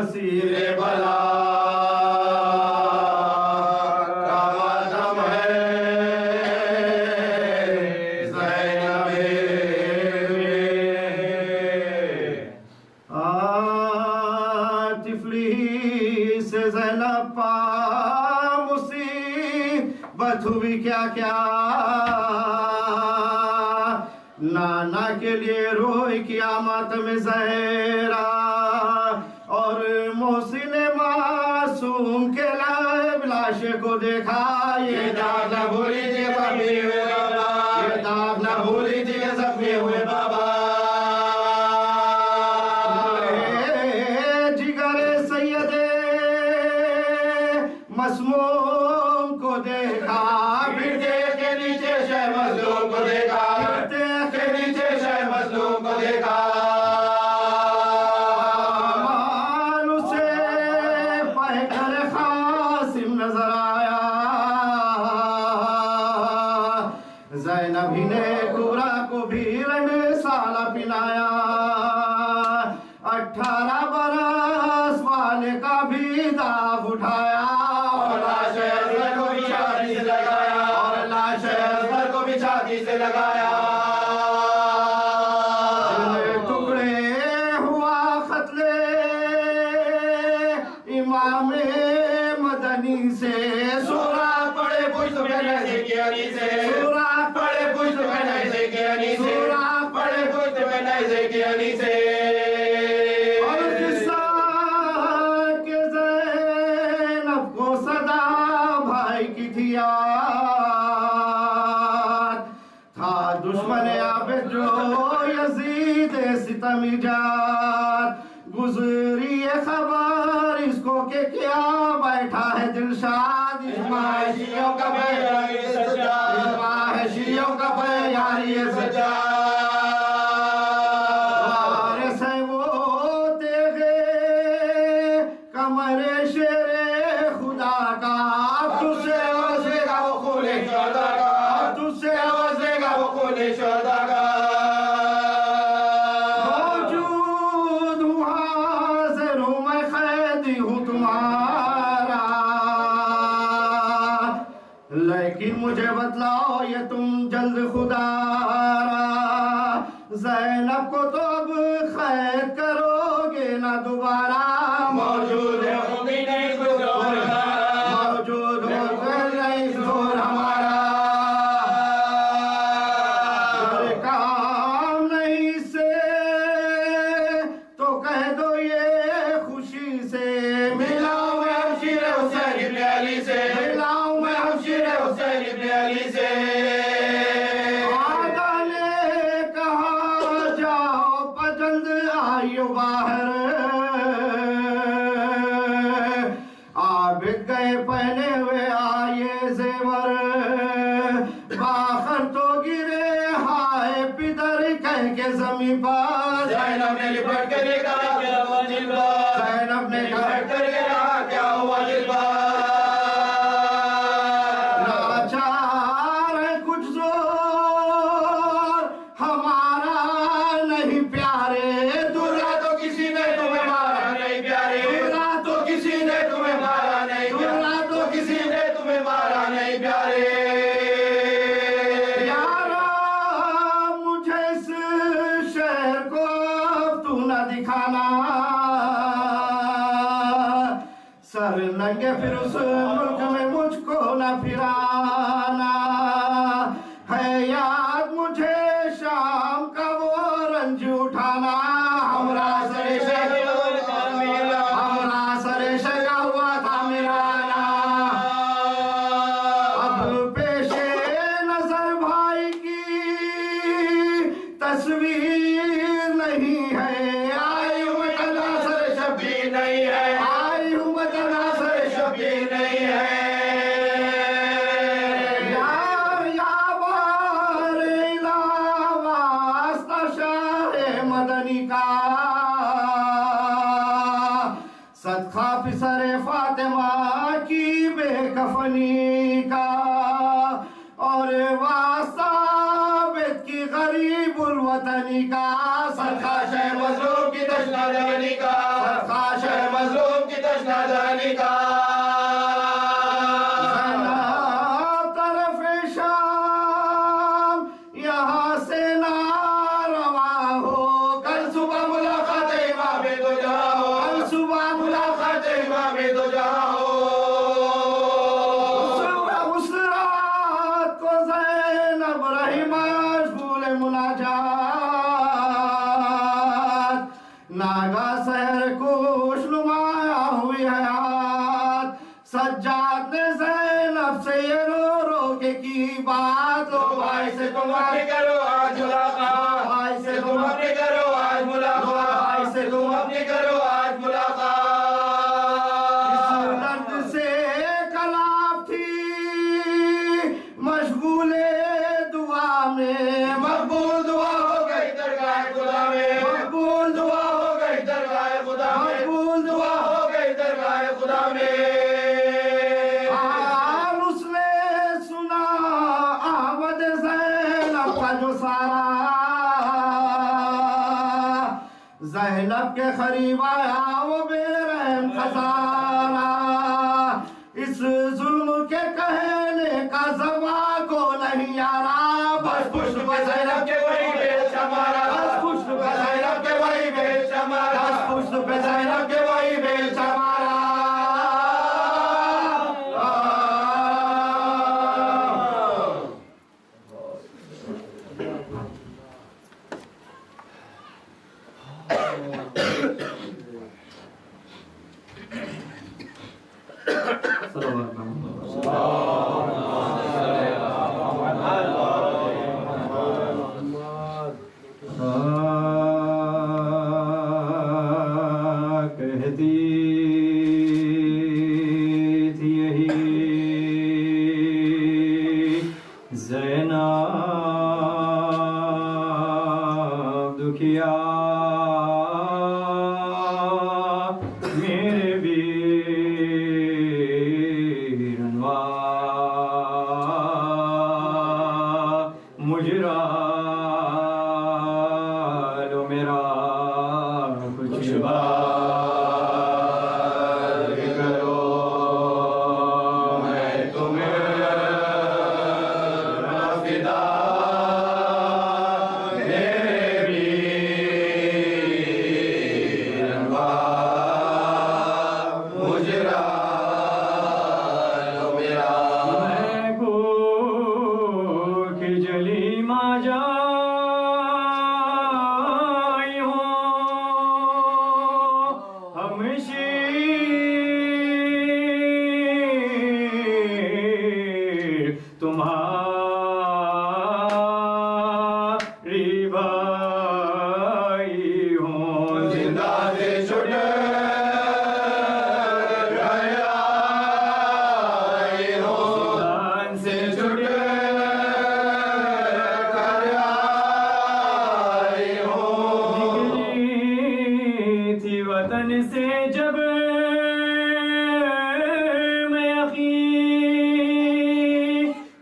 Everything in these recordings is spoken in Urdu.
اسیر بلا کا ماتم ہے زینب طفلی سے زینب پا مصیبت ہوئی کیا کیا نانا کے لیے روئی قیامت میں زہرا اور محسن معصوم کے لائب لاش کو دیکھا یہ داغ نہ بھولی تھی زخمی ہوئے بابا یہ داغ نہ بھولی تھی زخمی ہوئے بابا جگر سید مسموم کو دیکھا پھر دیکھ کے نیچے شہ مظلوم کو دیکھا مظلوم کو دیکھا مال اسے پیکر خاسم نظر آیا زینب ہی نے کبریٰ کو بھی رنگ سالہ پنایا 18 برس والے کا بھی داغ اٹھایا اور لاش اصغر کو بھی چھاتی سے لگایا اور لاش اصغر کو بھی چھاتی سے لگایا امام مدنی سے سوراخ پڑے پشت پہ نیزے کی علی سے سوراخ پڑے پشت پہ نیزے کی علی سے سوراخ پڑے پشت پہ نیزے کی علی سے اور قصہ کہ زینب کو صدا بھائی کی تھی یاد تھا دشمن عابد جو یزید ستم ایجاد گزری خبر اس کو کہ کیا بیٹھا ہے دلشاد اسماعیلیوں کا بیاری سجاد اسماعیلیوں کا بیاری سجاد وارث ہے وہ تیغے کمر شیر خدا کا اب تجھ سے عوضے گا وہ خون شہداء کا اب تجھ سے عوضے گا وہ خون شہداء کا لیکن مجھے بتلاؤ یہ تم جلد خدا را زینب کو تو اب قید کرو گے نہ دوبارہ موجود ہے خود ہی نہیں زور موجود ہو پھر نہیں زور ہمارا اگر کام نہیں سے تو کہہ دو یہ خوشی سے ملاؤ میں ہمشیر حسین ابن علی سے ملاؤ میں ہمشیر حسین ابن علی سے آقا نے کہا جاؤ پجند آئیو باہر عابد گئے پہنے ہوئے آئے زیور باخر تو گرے ہائے پدر کہہ کے زمین پر زینب نے لپٹ کے دیکھا کیا ہوا جلبار زینب نے لپٹ کر کے رہا کیا ہوا جلبار سر ننگے پھر اس ملک میں مجھ کو نہ پھرانا ہے یاد مجھے شام کا وہ رنج اٹھانا ہمراہ سر شگا ہوا تھا میرا اب پیش نظر بھائی کی تصویر نہیں ہے آئی ہوں تناظر شبیر نہیں ہے نہیں ہے یا بار واسطہ شاہ مدنی کا صدقہ پسر فاطمہ کی بے کفنی کا اور واسطہ بیت کی غریب الوطنی کا صدقہ شہ مظلوم کی تشنہ جوانی کا صدقہ شہ مظلوم نادانی کا طرف شام یہاں سے نہ روا ہو کل صبح ملاقات امام دو جہاں ہو کل صبح ملاقات امام دو جہاں ہو اس رات کو زینب رہی مشغول مناجات ناگا سحر کوش نمایا ہوئی حیات سجاد نے زینب سے یہ رو رو کے کی بات لو بھائی سے تم اپنی کرو آج ملاقات بھائی سے تم اپنی کرو آج ملاقات بھائی سے تم اپنی کرو آج ملاقات اس درد سے کلاب تھی مشغول دعا میں مقبول دعا ہو گئی درگاہ خدا میں مقبول دعا ہو گئی درگاہ خدا میں مقبول دعا ہو گئی درگاہ خدا میں آن اس نے سنا احمد زینب کا جو سارا زینب کے قریب آیا وہ بے رحم خزانہ اس ظلم کے کہنے کا زباں کو نہیں آرا بس پشت پہ زینب کے وہی بیچ ہمارا بس پشت پہ زینب کے وہی بیچ ہمارا بس پشت پہ زینب کے وہی بیچ ہمارا کہتی تھی یہی زینب دکھیا میرے بیرنوا مجرا لو میرا کچھ بات کرو میں تمہیں فدا میرے بیرنوا مجرا لو میرا میں کو کہ جلی ماں جائی ہوں ہم شیر تمہاری بھائی ہوں زندہ سے چھٹ گیا سلطان سے چھٹ نکلی تھی وطن سے جب میں اخی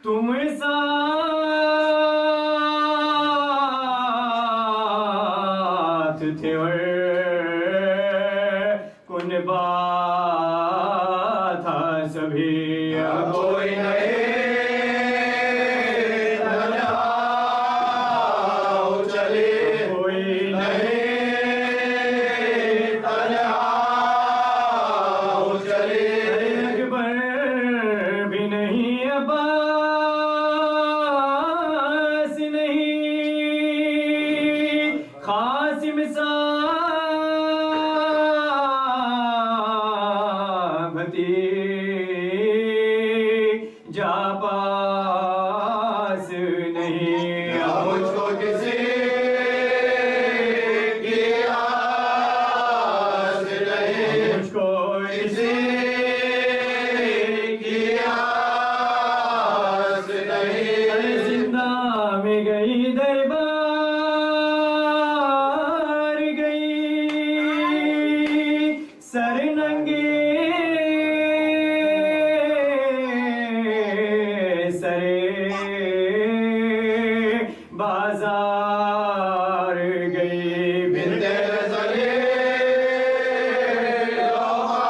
تم ساتھ تھے کن بات تھا سبھی اب کوئی نہیں تنہا چلے کوئی نہیں تنہا چلے اکبر بھی نہیں عباس نہیں قاسم صاحب بھتیجا پاس نہیں مجھ کو کسی کی آس نہیں مجھ کو کسی کی آس نہیں زندہ میں گئی دربار گئی سر ننگے سرے بازار گئی بنتے زلی لوہا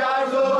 400,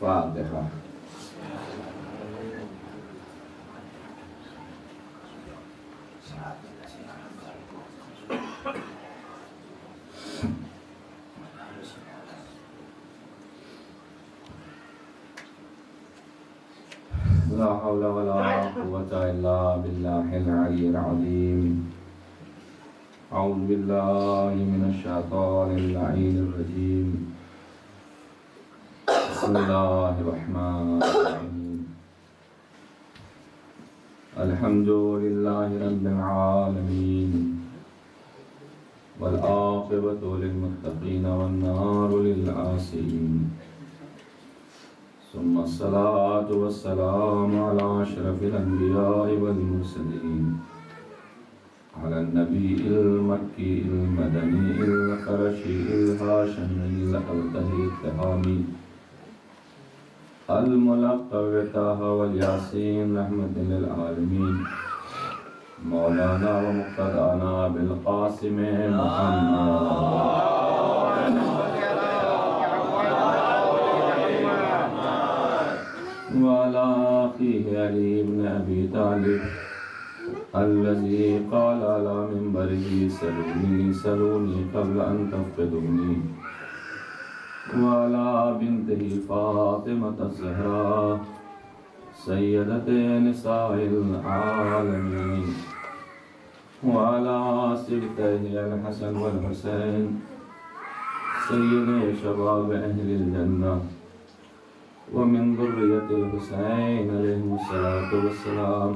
فاتحة. لا حول ولا قوة إلا بالله العلي العظيم. أعوذ بالله من الشيطان اللعين الرجيم. بسم الله الرحمن الرحيم. الحمد لله رب العالمين، والعاقبة للمتقين والنار للعاصين، ثم الصلاة والسلام على أشرف الأنبياء والمرسلين، على النبي المكي المدني القرشي الهاشمي الأوتهي التهامي الملقب بطه والياسين رحمة للعالمين، مولانا ومقتدانا بالقاسم محمد وعلى أخيه علي بن أبي طالب الذي قال على منبره سلوني سلوني قبل أن تفقدوني، وعلى بنته فاطمة الزهراء سيدة نساء العالمين، وعلى سبته الحسن والحسين سيد شباب أهل الجنة، ومن ذرية الحسين عليهم الصلاة والسلام،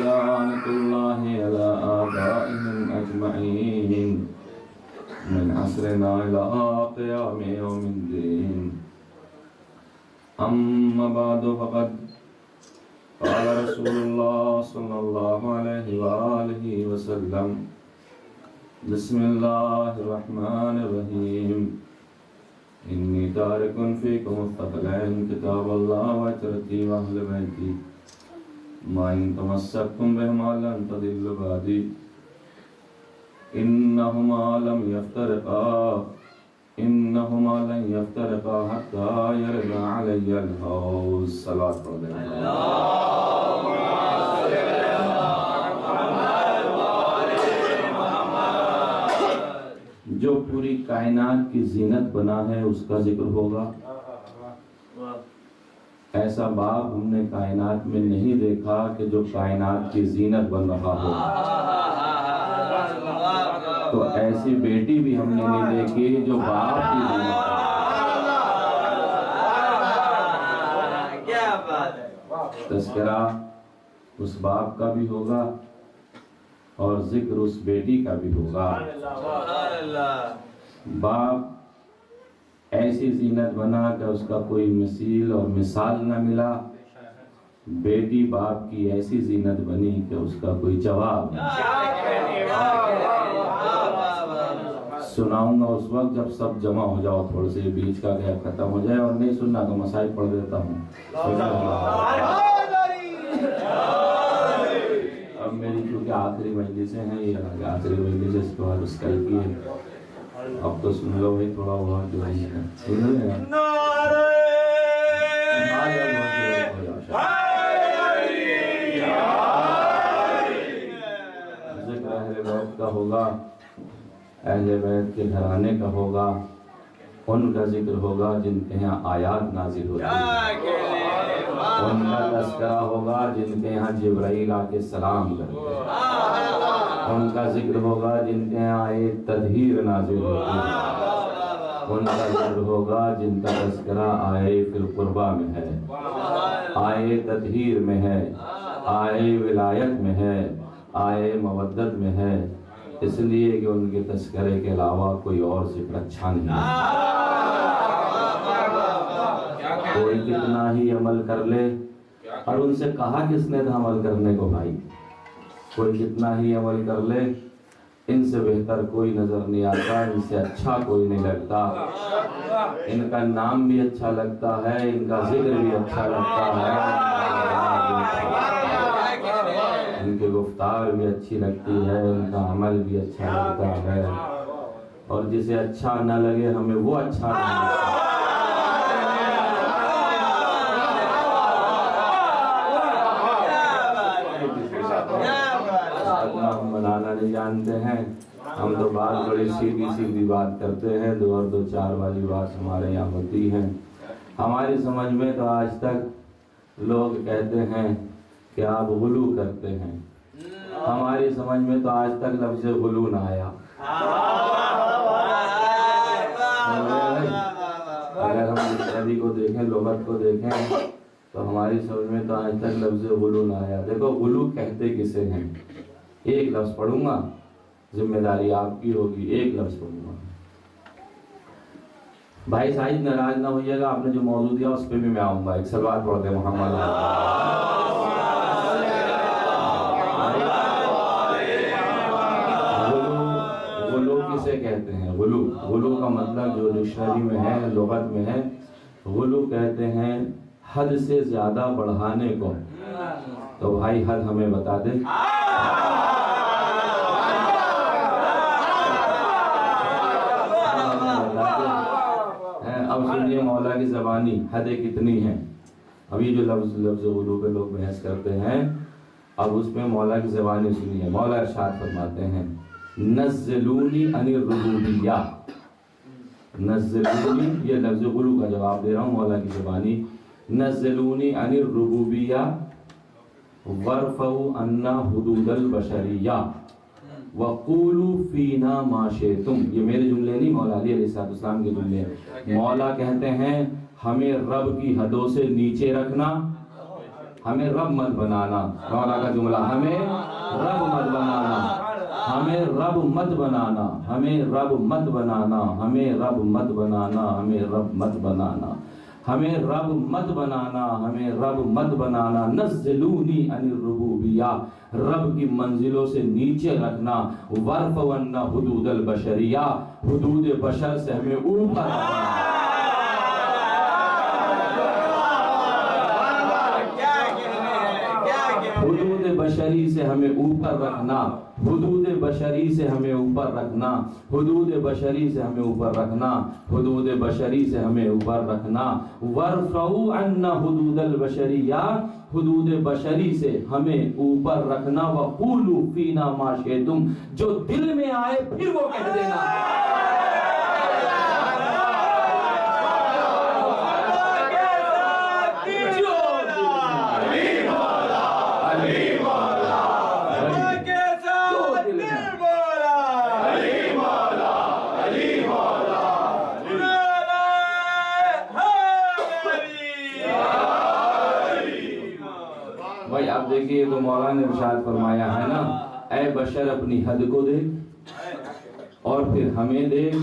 لعنة الله على آبائهم أجمعين من عصرنا إلى قيام يوم الدين. أما بعد، فقد قال رسول الله صلى الله عليه وآله وسلم: بسم الله الرحمن الرحيم. إني تارك فيكم الثقلين كتاب الله وعترتي وأهل بيتي، ما إن تمسكتم بهما لن تضلوا بعدي، إنهما لن يفترقا حتى يرد علي الحوض. صلاة جو پوری کائنات کی زینت بنا ہے اس کا ذکر ہوگا. ایسا باغ ہم نے کائنات میں نہیں دیکھا کہ جو کائنات کی زینت بن رہا ہو. تو ایسی بیٹی بھی ہم نے نہیں دیکھی جو باپ کی زینت ہے. تذکرہ اس باپ کا بھی ہوگا اور ذکر اس بیٹی کا بھی ہوگا. باپ ایسی زینت بنا کہ اس کا کوئی مثیل اور مثال نہ ملا. بیٹی باپ کی ایسی زینت بنی کہ اس کا کوئی جواب نہ. سناؤں گا اس وقت جب سب جمع ہو جاؤ, تھوڑے سے بیچ کا گیپ ختم ہو جائے, اور نہیں سننا تو مسائل پڑھ دیتا ہوں. اب میری کیونکہ آخری مجلسیں ہیں, یہ آخری مجلس اس کے بعد اس کل کی ہے. اب تو سن لو بھائی تھوڑا بہت جو ہے سن لو. ذکر اہل بیت کا ہوگا, اہل بیت کے گھرانے کا ہوگا, ان کا ذکر ہوگا جن کے یہاں آیات نازل ہوتی ہیں, ان کا تذکرہ ہوگا جن کے یہاں جبرائیل آ کے سلام کرتے ہیں, ان کا ذکر ہوگا جن کے یہاں آیت تطہیر نازل ہوتی ہے, ان کا ذکر ہوگا جن کا تذکرہ آئے فی القربہ میں ہے, آئے تطہیر میں ہے, آئے ولایت میں ہے, آئے مودت میں ہے. اس لیے کہ ان کے تذکرے کے علاوہ کوئی اور ذکر اچھا نہیں ہے. کوئی کتنا ہی عمل کر لے, اور ان سے کہا کس نے تھا عمل کرنے کو بھائی, کوئی کتنا ہی عمل کر لے, ان سے بہتر کوئی نظر نہیں آتا, ان سے اچھا کوئی نہیں لگتا. ان کا نام بھی اچھا لگتا ہے, ان کا ذکر بھی اچھا لگتا ہے, ان کی گفتار بھی اچھی لگتی ہے, ان کا عمل بھی اچھا لگتا ہے. اور جسے اچھا نہ لگے ہمیں وہ اچھا نہیں لگتا. ہم بنانا نہیں جانتے ہیں, ہم تو بات بڑی سیدھی بات کرتے ہیں, 2 اور 2 4 والی بات ہمارے یہاں ہوتی ہے. ہماری سمجھ میں تو آج تک لوگ کہتے ہیں کہ آپ غلو کرتے ہیں, ہماری سمجھ میں تو آج تک لفظ غلو نہ آیا. اگر ہم عربی کو دیکھیں, لغت کو دیکھیں, تو ہماری سمجھ میں تو آج تک لفظ غلو نہ آیا. دیکھو غلو کہتے کسے ہیں, ایک لفظ پڑھوں گا, ذمہ داری آپ کی ہوگی, ایک لفظ پڑھوں گا. بھائی ساجد ناراض نہ ہوئیے گا, آپ نے جو موضوع دیا اس پہ بھی میں آؤں گا. ایک سلوات پڑھ دیں محمد. غلو کسے کہتے ہیں؟ غلو کا مطلب جو ڈکشنری میں ہے, لغت میں ہے, غلو کہتے ہیں حد سے زیادہ بڑھانے کو. تو بھائی حد ہمیں بتا دیں. اب سنیے مولا کی زبانی حدیں کتنی ہیں. ابھی جو لفظ غلو پہ لوگ بحث کرتے ہیں, اب اس میں مولا کی زبانی سنیے. مولا ارشاد فرماتے ہیں نزلونی عن الربوبیہ. نزلونی, یہ لفظ غلو کا جواب دے رہا ہوں مولا کی زبانی. نزلونی عن الربوبیہ وارفعوا عنا حدود البشریہ وقولوا فینا ما شئتم. یہ میرے جملے نہیں, مولا علی علیہ السلام کے جملے ہیں. مولا کہتے ہیں ہمیں رب کی حدوں سے نیچے رکھنا, ہمیں رب مت بنانا. مولا کا جملہ, ہمیں رب مت بنانا, ہمیں رب مت بنانا, ہمیں رب مت بنانا, ہمیں رب مت بنانا, ہمیں رب مت بنانا, ہمیں رب مت بنانا, ہمیں رب مت بنانا. نزلونی عن الربوبیہ, رب کی منزلوں سے نیچے رکھنا. وارفعوا عنا حدود البشریہ, حدود بشر سے ہمیں اوپر رکھنا. حدود بشری سے ہمیں اوپر رکھنا, حدود بشری سے ہمیں اوپر رکھنا, حدود بشری سے ہمیں اوپر رکھنا, حدود بشری سے ہمیں اوپر رکھنا. وارفعوا عنا حدود البشریہ, حدود بشری سے ہمیں اوپر رکھنا. وقولوا فینا ما شئتم, جو دل میں آئے پھر وہ کہہ دینا. بھائی اب دیکھیے تو مولا نے ارشاد فرمایا ہے نا، اے بشر اپنی حد کو دیکھ اور پھر ہمیں دیکھ.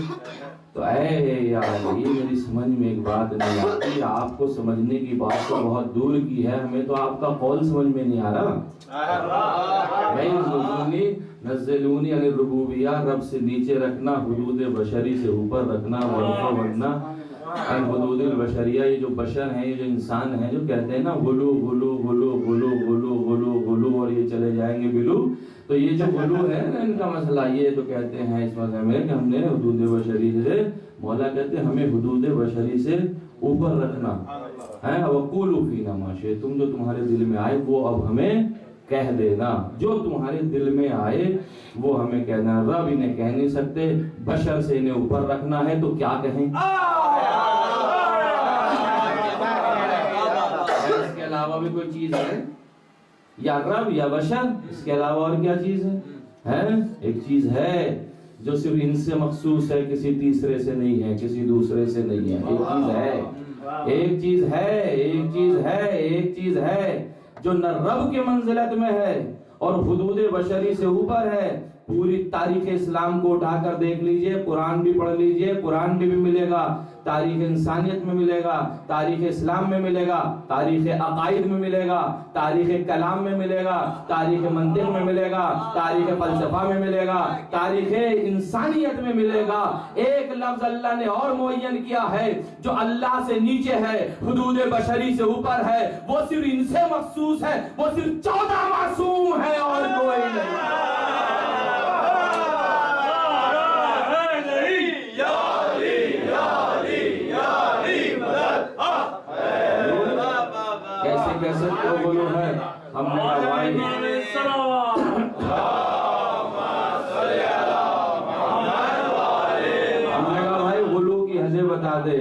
تو اے یار یہ میری سمجھ میں ایک بات نہیں آتی، آپ کو سمجھنے کی بات تو بہت دور کی ہے، ہمیں تو آپ کا قول سمجھ میں نہیں آ رہا. بھائی نزلونی علی الربوبیہ، رب سے نیچے رکھنا، حدود بشری سے اوپر رکھنا، ورنہ ان حدود البشریہ. یہ جو بشر ہیں، یہ جو انسان ہیں، جو کہتے ہیں نا غلو غلو غلو غلو غلو غلو غلو اور یہ چلے جائیں گے بلو، تو یہ جو غلو ہے نا، ان کا مسئلہ یہ تو کہتے ہیں اس مسئلے میں کہ ہم نے حدود بشری سے، مولا کہتے ہیں ہمیں حدود بشری سے اوپر رکھنا ہے. وقولوا فینا ما شئتم، جو تمہارے دل میں آئے وہ اب ہمیں کہہ دینا، جو تمہارے دل میں آئے وہ ہمیں کہنا. رب انہیں کہہ نہیں سکتے، بشر سے انہیں اوپر رکھنا ہے تو کیا کہیں؟ اس کے علاوہ بھی کوئی چیز ہے؟ یا رب یا بشر، اس کے علاوہ اور کیا چیز ہے؟ ایک چیز ہے جو صرف ان سے مخصوص ہے، کسی تیسرے سے نہیں ہے، کسی دوسرے سے نہیں ہے. ایک چیز ہے، ایک چیز ہے، ایک چیز ہے، ایک چیز ہے جو نہ رب کے منزلت میں ہے اور حدود بشری سے اوپر ہے. پوری تاریخ اسلام کو اٹھا کر دیکھ لیجئے، قرآن بھی پڑھ لیجئے، قرآن میں بھی ملے گا، تاریخ انسانیت میں ملے گا، تاریخ اسلام میں ملے گا، تاریخ عقائد میں ملے گا، تاریخ کلام میں ملے گا، تاریخ منطق میں ملے گا، تاریخ فلسفہ میں ملے گا، تاریخ انسانیت میں ملے گا. ایک لفظ اللہ نے اور معین کیا ہے جو اللہ سے نیچے ہے، حدود بشری سے اوپر ہے، وہ صرف ان سے مخصوص ہے، وہ صرف 14 معصوم ہے اور کوئی نہیں. کیسے تو بولو ہے. ہم نے کہا بھائی غلو کی حدیں بتا دے،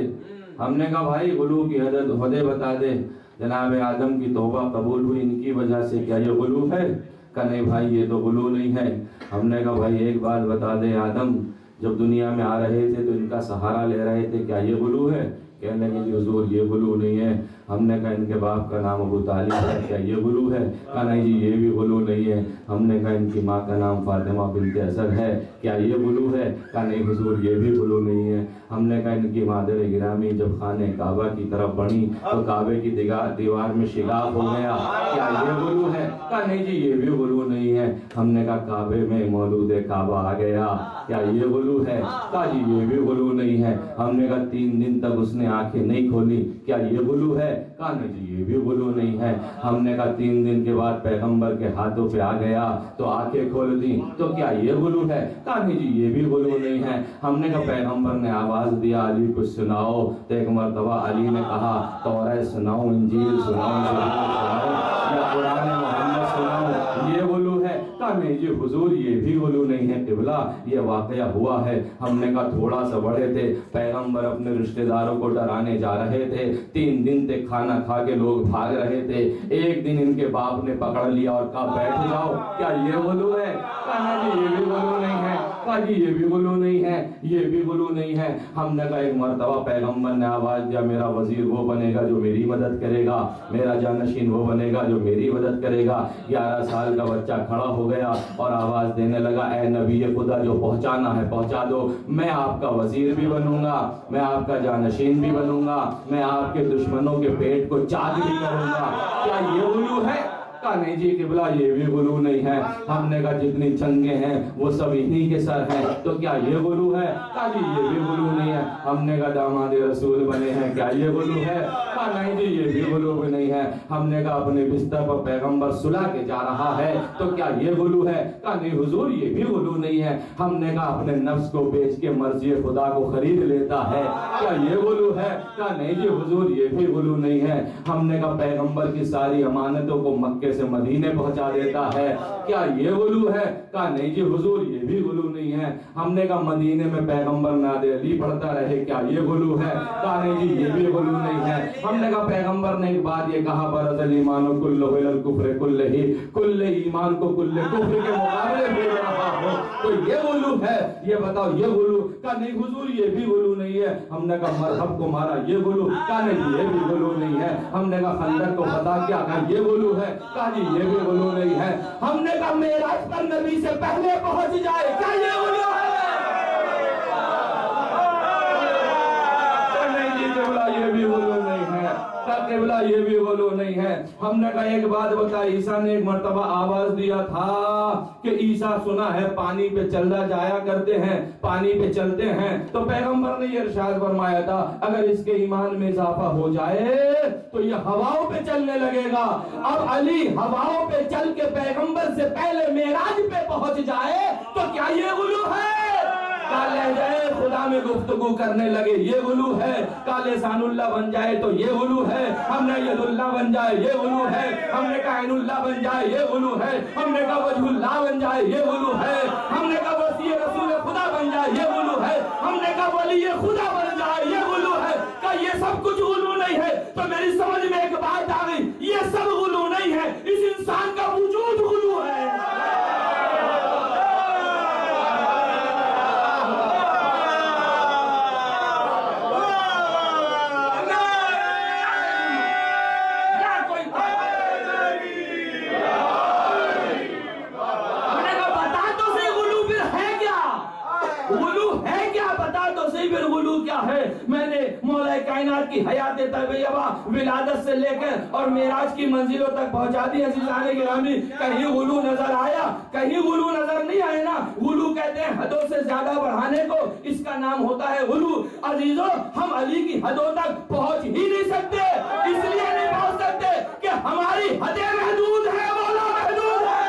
ہم نے کہا بھائی غلو کی حدیں بتا دے. جناب آدم کی توبہ قبول ہوئی ان کی وجہ سے، کیا یہ غلو ہے؟ کہ نہیں بھائی یہ تو غلو نہیں ہے. ہم نے کہا بھائی ایک بات بتا دے، آدم جب دنیا میں آ رہے تھے تو ان کا سہارا لے رہے تھے، کیا یہ غلو ہے؟ کہنے لگے جی حضور یہ غلو نہیں ہے. ہم نے کہا ان کے باپ کا نام ابو طالب ہے، کیا یہ غلو ہے؟ کہا نہیں جی یہ بھی غلو نہیں ہے. ہم نے کہا ان کی ماں کا نام فاطمہ بنت اسد ہے، کیا یہ غلو ہے؟ کہا نہیں حضور یہ بھی غلو نہیں ہے. ہم نے کہا ان کی مادر گرامی جب خانہ کعبہ کی طرف بڑھی تو کعبے کی دیوار میں شگاف ہو گیا، کیا یہ غلو ہے؟ کہا نہیں جی یہ بھی غلو نہیں ہے. ہم نے کہا کعبے میں مولود کعبہ آ گیا، کیا یہ غلو ہے؟ کہا جی یہ بھی غلو نہیں ہے. ہم نے کہا 3 دن تک اس نے آنکھیں نہیں کھولی، کیا یہ غلو ہے؟ کہا نہیں جی یہ بھی غلو نہیں ہے. ہم نے کہا 3 دن کے بعد پیغمبر کے ہاتھوں پہ آ گیا تو آنکھیں کھول دی، تو کیا یہ غلو ہے؟ کہا نہیں جی یہ بھی غلو نہیں ہے. ہم نے کہا پیغمبر نے آواز دیا علی کچھ سناؤ، تو ایک مرتبہ علی نے کہا توریت سناؤ، انجیل سناؤ، یا قرآن محمد سناؤ، یہ غلو ہے؟ کہا نہیں جی حضور یہ بھی غلو نہیں ہے، قبلہ یہ واقعہ ہوا ہے. ہم نے کہا تھوڑا سا بڑے تھے، پیغمبر اپنے رشتہ داروں کو ڈرانے جا رہے تھے، 3 دن تک کھانا کھا کے لوگ بھاگ رہے تھے. ایک دن ان کے باپ نے پکڑ لیا اور کہا بیٹھ جاؤ، کیا یہ غلو ہے؟ کہا جی یہ بھی غلو نہیں ہے. کہا جی یہ بھی غلو نہیں ہے، یہ بھی غلو نہیں ہے. ہم نے کہا ایک مرتبہ پیغمبر نے آواز دیا میرا وزیر وہ بنے گا جو میری مدد کرے گا، میرا جانشین وہ بنے گا جو میری مدد کرے گا. 11 سال کا بچہ کھڑا ہو گیا اور آواز دینے لگا اے نبی خدا جو پہنچانا ہے پہنچا دو، میں آپ کا وزیر بھی بنوں گا، میں آپ کا جانشین بھی بنوں گا، میں آپ کے دشمنوں کے پیٹ کو چاک بھی کروں گا. کیا یہ غلو ہے؟ کہا نہیں جی قبلہ یہ بھی غلو نہیں ہے. ہم نے کہا جتنی جنگیں ہیں وہ سب انہی کے سر ہیں، تو کیا یہ غلو ہے؟ کہا جی یہ بھی غلو نہیں ہے. ہم نے کہا داماد رسول بنے ہیں، کیا یہ غلو ہے؟ کہا نہیں جی یہ بھی غلو بھی نہیں ہے. ہم نے کہا اپنے بستر پر پیغمبر سلا کے جا رہا ہے، تو کیا یہ غلو ہے؟ کہا نہیں حضور یہ بھی غلو نہیں ہے. ہم نے کہا اپنے نفس کو بیچ کے مرضی خدا کو خرید لیتا ہے، کیا یہ غلو ہے؟ کہا نہیں جی حضور یہ بھی غلو نہیں ہے. ہم نے کہا پیغمبر کی ساری امانتوں کو مکے سے مدینے پہنچا دیتا ہے، کیا یہ غلو ہے؟ کہا نہیں جی حضور یہ بھی غلو نہیں ہے. ہم نے کہا مدینے میں پیغمبر نعت علی پڑھتا رہے، کیا یہ غلو ہے؟ کہا نہیں جی یہ بھی غلو نہیں ہے. ہم نے کہا پیغمبر نے ایک بات یہ کہا برز الایمان کلہ الی الکفر کلہ، کل ایمان کو کل کفر کے مقابلے بھیج رہا ہو، تو یہ غلو ہے؟ یہ بتاؤ یہ غلو کہا نہیں حضور یہ بھی غلو نہیں ہے. ہم نے کہا مرحب کو مارا یہ غلو, کہا نہیں یہ بھی غلو نہیں ہے. ہم نے کہا خندق کو فتح کیا, کہا یہ غلو ہے, کہا جی یہ بھی غلو نہیں ہے. ہم نے کہا معراج پر نبی سے پہلے پہنچ جائے, کیا یہ غلو ہے؟ نہیں جی قبلہ یہ بھی غلو نہیں ہے, قبلہ یہ بھی غلو نہیں ہے. ہم نے کہا ایک بات بتائی, عیسیٰ نے ایک مرتبہ آواز دیا تھا کہ عیسیٰ سنا ہے پانی پہ چلنا جایا کرتے ہیں, پانی پہ چلتے ہیں, تو پیغمبر نے یہ ارشاد فرمایا تھا اگر اس کے ایمان میں اضافہ ہو جائے تو یہ ہواؤں پہ چلنے لگے گا. اب علی ہواؤں پہ چل کے پیغمبر سے پہلے معراج پہ پہنچ جائے تو کیا یہ غلو ہے؟ لہجہ خدا میں گفتگو کرنے لگے یہ غلو ہے. لسان اللہ بن جائے تو یہ غلو ہے. ہم نے ید اللہ بن جائے یہ غلو ہے. ہم نے کہا عین اللہ بن جائے یہ غلو ہے. ہم نے کہا وجہ اللہ بن جائے یہ غلو ہے. ہم نے کہا وسیع رسول خدا بن جائے یہ غلو ہے. ہم نے کہا ولی خدا بن جائے یہ غلو ہے. کہ یہ سب کچھ غلو نہیں ہے. تو میری سمجھ میں ایک بات آ گئی, یہ سب غلو نہیں ہے, اس انسان کا وجود غلو ہے. میں نے مولا کائنات کی حیات طیبہ ولادت سے لے کر اور معراج کی منزلوں تک پہنچا دی. عزیزان گرامی, کہیں غلو نظر آیا؟ کہیں غلو نظر نہیں آئے نا. غلو کہتے ہیں حدوں سے زیادہ بڑھانے کو, اس کا نام ہوتا ہے غلو. عزیزوں ہم علی کی حدوں تک پہنچ ہی نہیں سکتے, اس لیے نہیں پہنچ سکتے کہ ہماری حدیں محدود ہیں, مولا محدود ہے.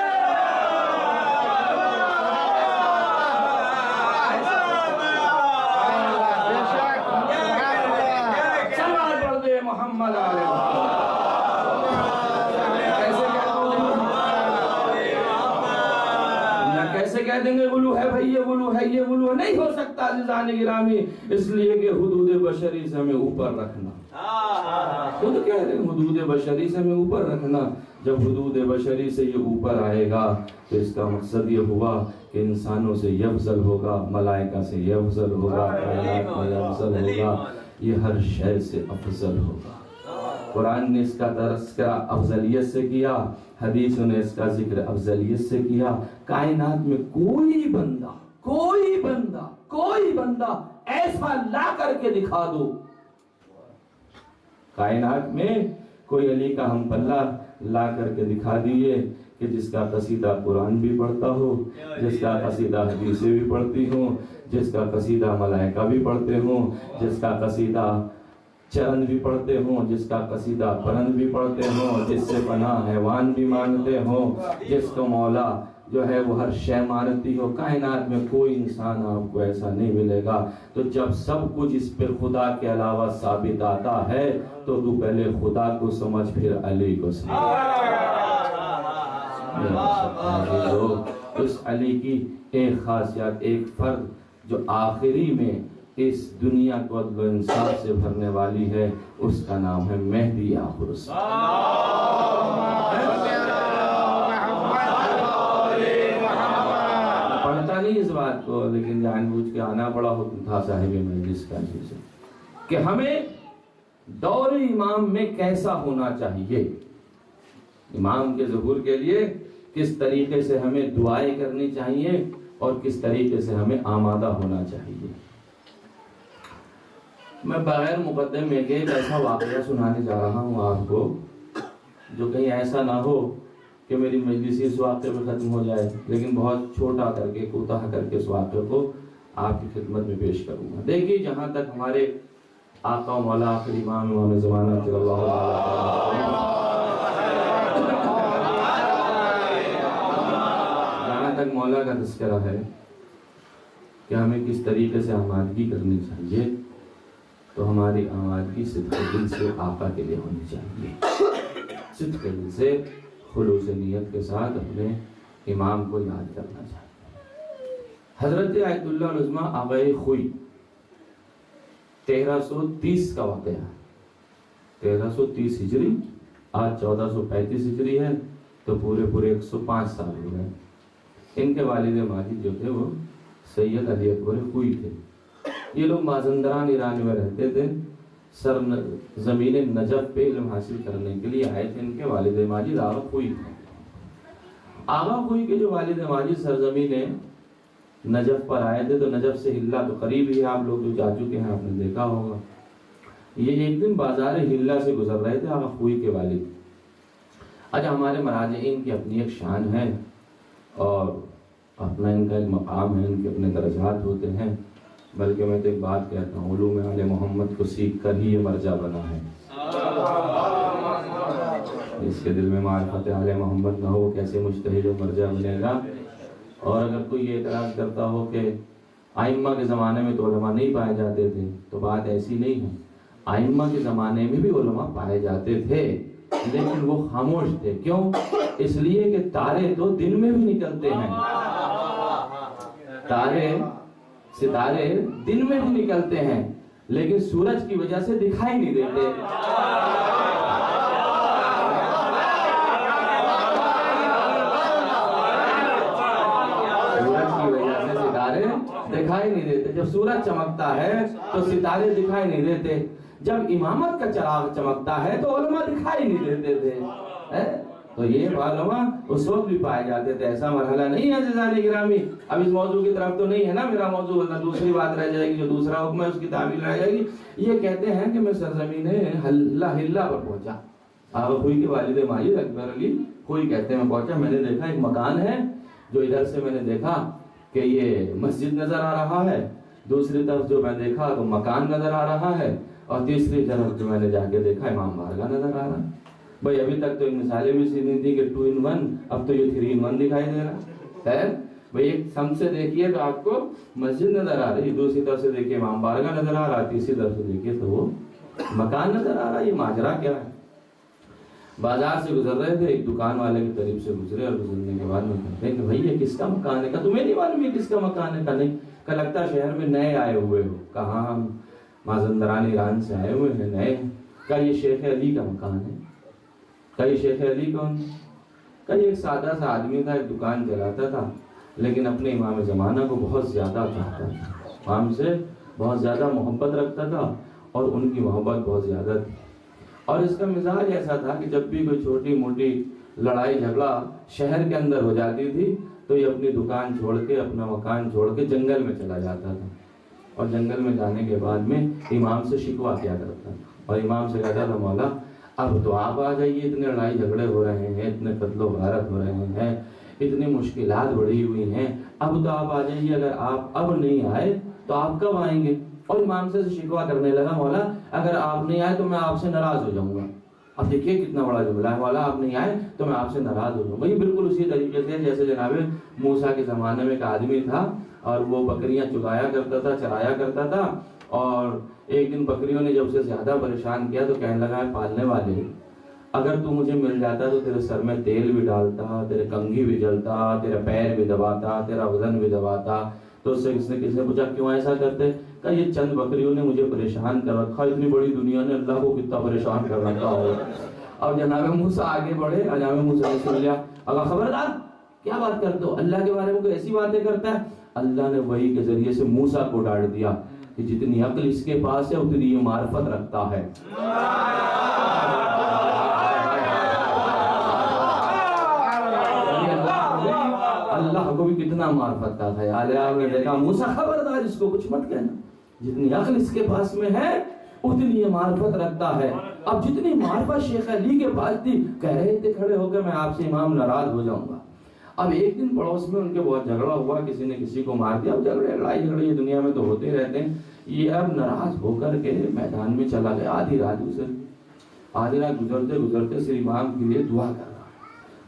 محمد علیہ کیسے کہہ دیں گے غلو ہے بھائی, یہ غلو ہے, یہ غلو ہے, نہیں ہو سکتا عزیزان گرامی. اس لیے کہ حدود بشری سے ہمیں اوپر رکھنا, خود کہہ رہے ہیں حدود بشری سے ہمیں اوپر رکھنا. جب حدود بشری سے یہ اوپر آئے گا تو اس کا مقصد یہ ہوا کہ انسانوں سے یہ افضل ہوگا, ملائکہ سے یہ افضل ہوگا, کائنات میں یہ افضل ہوگا, یہ ہر شے سے افضل ہوگا. قرآن نے اس کا تذکرہ افضلیت سے کیا, حدیثوں نے اس کا ذکر افضلیت سے کیا. کائنات میں کوئی بندہ ایسا لا کر کے دکھا دو, کائنات میں کوئی علی کا ہم پلہ لا کر کے دکھا دیئے کہ جس کا قصیدہ قرآن بھی پڑھتا ہو, جس کا قصیدہ حدیثیں بھی پڑھتی ہوں, جس کا قصیدہ ملائکہ بھی پڑھتے ہوں, جس کا قصیدہ چرند بھی پڑھتے ہوں, جس کا قصیدہ پرند بھی پڑھتے ہوں, جس سے پناہ حیوان بھی مانگتے ہوں, جس کو مولا جو ہے وہ ہر شے مانتی ہو. کائنات میں کوئی انسان آپ کو ایسا نہیں ملے گا. تو جب سب کچھ اس پر خدا کے علاوہ ثابت آتا ہے تو تو پہلے خدا کو سمجھ پھر علی کو سمجھ. اس علی کی ایک خاصیت, ایک فرد جو آخری میں اس دنیا کو عدل و انصاف سے بھرنے والی ہے, اس کا نام ہے مہدی آخر الزمان. پڑھتا نہیں اس بات کو, لیکن جان بوجھ کے آنا پڑا حکم تھا صاحب مجلس کا چیز کہ ہمیں دور امام میں کیسا ہونا چاہیے, امام کے ظہور کے لیے کس طریقے سے ہمیں دعائیں کرنی چاہیے اور کس طریقے سے ہمیں آمادہ ہونا چاہیے. میں بغیر مقدم میں ایک ایسا واقعہ سنانے جا رہا ہوں آپ کو جو کہیں ایسا نہ ہو کہ میری مجلس اس واقعے میں ختم ہو جائے, لیکن بہت چھوٹا کر کے کوتاہ کر کے اس واقعے کو آپ کی خدمت میں پیش کروں گا. دیکھیے جہاں تک ہمارے آقا و مولا آخری امام زمانہ صلی اللہ علیہ وسلم, جہاں تک مولا کا تذکرہ ہے کہ ہمیں کس طریقے سے آمادگی کرنی چاہیے, تو ہماری آمادگی صدق دل سے آقا کے لیے ہونی چاہیے, صدق دل سے خلوص نیت کے ساتھ اپنے امام کو یاد کرنا چاہیے. حضرت آیت اللہ العظمہ آبائی خوئی 1330 کا واقعہ ہے, 1330 ہجری, آج 1435 ہجری ہے, تو پورے 105 سال ہو گئے. ان کے والد ماجد جو تھے وہ سید علی اکبر خوئی تھے. یہ لوگ مازندران ایران میں رہتے تھے، زمین نجف پہ علم حاصل کرنے کے لیے آئے تھے۔ ان کے والد ماجد آغا خوئی تھے۔ آغا خوئی کے جو والد ماجد سرزمین نجف پر آئے تھے، تو نجف سے ہلا تو قریب ہی، آپ لوگ جو جا چکے ہیں آپ نے دیکھا ہوگا۔ یہ ایک دن بازار ہلا سے گزر رہے تھے آغا خوئی کے والد۔ آج ہمارے مراجعین کی اپنی ایک شان ہے اور اپنا ان کا ایک مقام ہے، ان کے اپنے درجات ہوتے ہیں، بلکہ میں تو ایک بات کہتا ہوں، علوم آل محمد کو سیکھ کر ہی یہ مرجع بنا ہے۔ اس کے دل میں معرفت آل محمد نہ ہو، کیسے مجتہد و مرجع بنے گا؟ اور اگر کوئی یہ اعتراض کرتا ہو کہ ائمہ کے زمانے میں تو علماء نہیں پائے جاتے تھے، تو بات ایسی نہیں ہے۔ ائمہ کے زمانے میں بھی علماء پائے جاتے تھے، لیکن وہ خاموش تھے۔ کیوں؟ اس لیے کہ تارے تو دن میں بھی نکلتے ہیں، ستارے دن میں بھی نکلتے ہیں، لیکن سورج کی وجہ سے دکھائی نہیں دیتے۔ سورج کی وجہ سے ستارے دکھائی نہیں دیتے۔ جب سورج چمکتا ہے تو ستارے دکھائی نہیں دیتے۔ جب امامت کا چراغ چمکتا ہے تو علماء دکھائی نہیں دیتے تھے۔ تو یہ علماء اس وقت بھی پائے جاتے تھے، ایسا مرحلہ نہیں ہے عزیزان گرامی۔ اب اس موضوع کی طرف تو نہیں ہے نا میرا موضوع، ورنہ دوسری بات رہ جائے گی، جو دوسرا حکم ہے اس کی تعمیل رہ جائے گی۔ یہ کہتے ہیں کہ میں سرزمین ہلا پر پہنچا، آغا خوئی کے والد ماجد اکبر علی خوئی کہتے ہیں میں پہنچا، میں نے دیکھا ایک مکان ہے، جو ادھر سے میں نے دیکھا کہ یہ مسجد نظر آ رہا ہے، دوسری طرف جو میں دیکھا تو مکان نظر آ رہا ہے، اور تیسری طرف جو میں نے جا کے دیکھا امام بارگاہ نظر آ رہا ہے۔ بھائی ابھی تک تو مثالیں بھی سیدھی تھی کہ 2 in 1، اب تو یہ 3 in 1 دکھائی دے رہا ہے۔ بھائی ایک سم سے دیکھیے تو آپ کو مسجد نظر آ رہی، دوسری طرف سے دیکھیے امام بارگاہ نظر آ رہا، تیسری طرف سے دیکھیے تو وہ مکان نظر آ رہا۔ یہ ماجرا کیا ہے؟ بازار سے گزر رہے تھے، ایک دکان والے کے قریب سے گزرے، اور گزرنے کے بعد میں کہتے ہیں کہ بھائی یہ کس کا مکان ہے؟ کہا تمہیں نہیں معلوم یہ کس کا مکان ہے؟ کہا نہیں۔ کہا لگتا ہے شہر میں نئے آئے ہوئے ہو۔ کہا ہم مازندران ایران سے آئے ہوئے ہیں، نئے ہیں۔ کہا یہ شیخ علی کا مکان ہے۔ کہا یہ شیخ علی کون؟ کہا یہ ایک سادہ سا آدمی تھا، ایک دکان چلاتا تھا، لیکن اپنے امام زمانہ کو بہت زیادہ چاہتا تھا، امام سے بہت زیادہ محبت رکھتا تھا، اور ان کی محبت بہت زیادہ تھی۔ اور اس کا مزاج ایسا تھا کہ جب بھی کوئی چھوٹی موٹی لڑائی جھگڑا شہر کے اندر ہو جاتی تھی تو یہ اپنی دکان چھوڑ کے، اپنا مکان چھوڑ کے جنگل میں چلا جاتا تھا، اور جنگل میں جانے کے بعد میں امام سے شکوہ کیا کرتا تھا، اور امام سے کہتا تھا مولا اب تو آپ آ جائیے، اتنے لڑائی جھگڑے ہو رہے ہیں، اتنے قتل و غارت ہو رہے ہیں، اتنی مشکلات بڑھی ہوئی ہیں، اب تو آپ آ جائیے، اگر آپ اب نہیں آئے تو آپ کب آئیں گے؟ اور امام سے شکوہ کرنے لگا مولا اگر آپ نہیں آئے تو میں آپ سے ناراض ہو جاؤں گا۔ اب دیکھیے کتنا بڑا جملہ ہے، مولا آپ نہیں آئے تو میں آپ سے ناراض ہو جاؤں گا۔ یہ بالکل اسی طریقے سے جیسے جناب موسیٰ کے زمانے میں ایک آدمی تھا، اور وہ بکریاں چگایا کرتا تھا، چرایا کرتا تھا، اور ایک دن بکریوں نے جب اسے زیادہ پریشان کیا تو کہنے لگا پالنے والے اگر تو مجھے مل جاتا تو تیرے سر میں تیل بھی ڈالتا، تیرے کنگھی بھی جلتا، تیرا پیر بھی دباتا، تیرا وزن بھی دباتا۔ تو اس سے کس نے پوچھا کیوں ایسا کرتے؟ کہا یہ چند بکریوں نے مجھے پریشان کر رکھا، اتنی بڑی دنیا نے اللہ کو کتنا پریشان کر رکھا ہو۔ اور جناب موسیٰ آگے بڑھے، اور جناب موسیٰ نے سن لیا، اگر خبردار کیا بات کرتے ہو، اللہ کے بارے میں کوئی ایسی باتیں کرتا ہے؟ اللہ نے وحی کے ذریعے سے موسیٰ کو ڈانٹ دیا کہ جتنی عقل اس کے پاس ہے اتنی یہ معرفت رکھتا ہے۔ اللہ کو بھی کتنا معرفت کا خیال ہے۔ آپ نے دیکھا موسیٰ خبردار اس کو کچھ مت کہنا، جتنی عقل اس کے پاس میں ہے اتنی یہ معرفت رکھتا ہے۔ اب جتنی معرفت شیخ علی کے پاس تھی، کہہ رہے تھے کھڑے ہو کے میں آپ سے امام ناراض ہو جاؤں گا۔ اب ایک دن پڑوس میں ان کے بہت جھگڑا ہوا، کسی نے کسی کو مار دیا۔ اب لڑائی جھگڑے یہ دنیا میں تو ہوتے رہتے ہیں۔ یہ اب ناراض ہو کر کے میدان میں چلا گیا، آدھی رات گزرتے گزرتے صرف امام کے لیے دعا کر رہا ہے،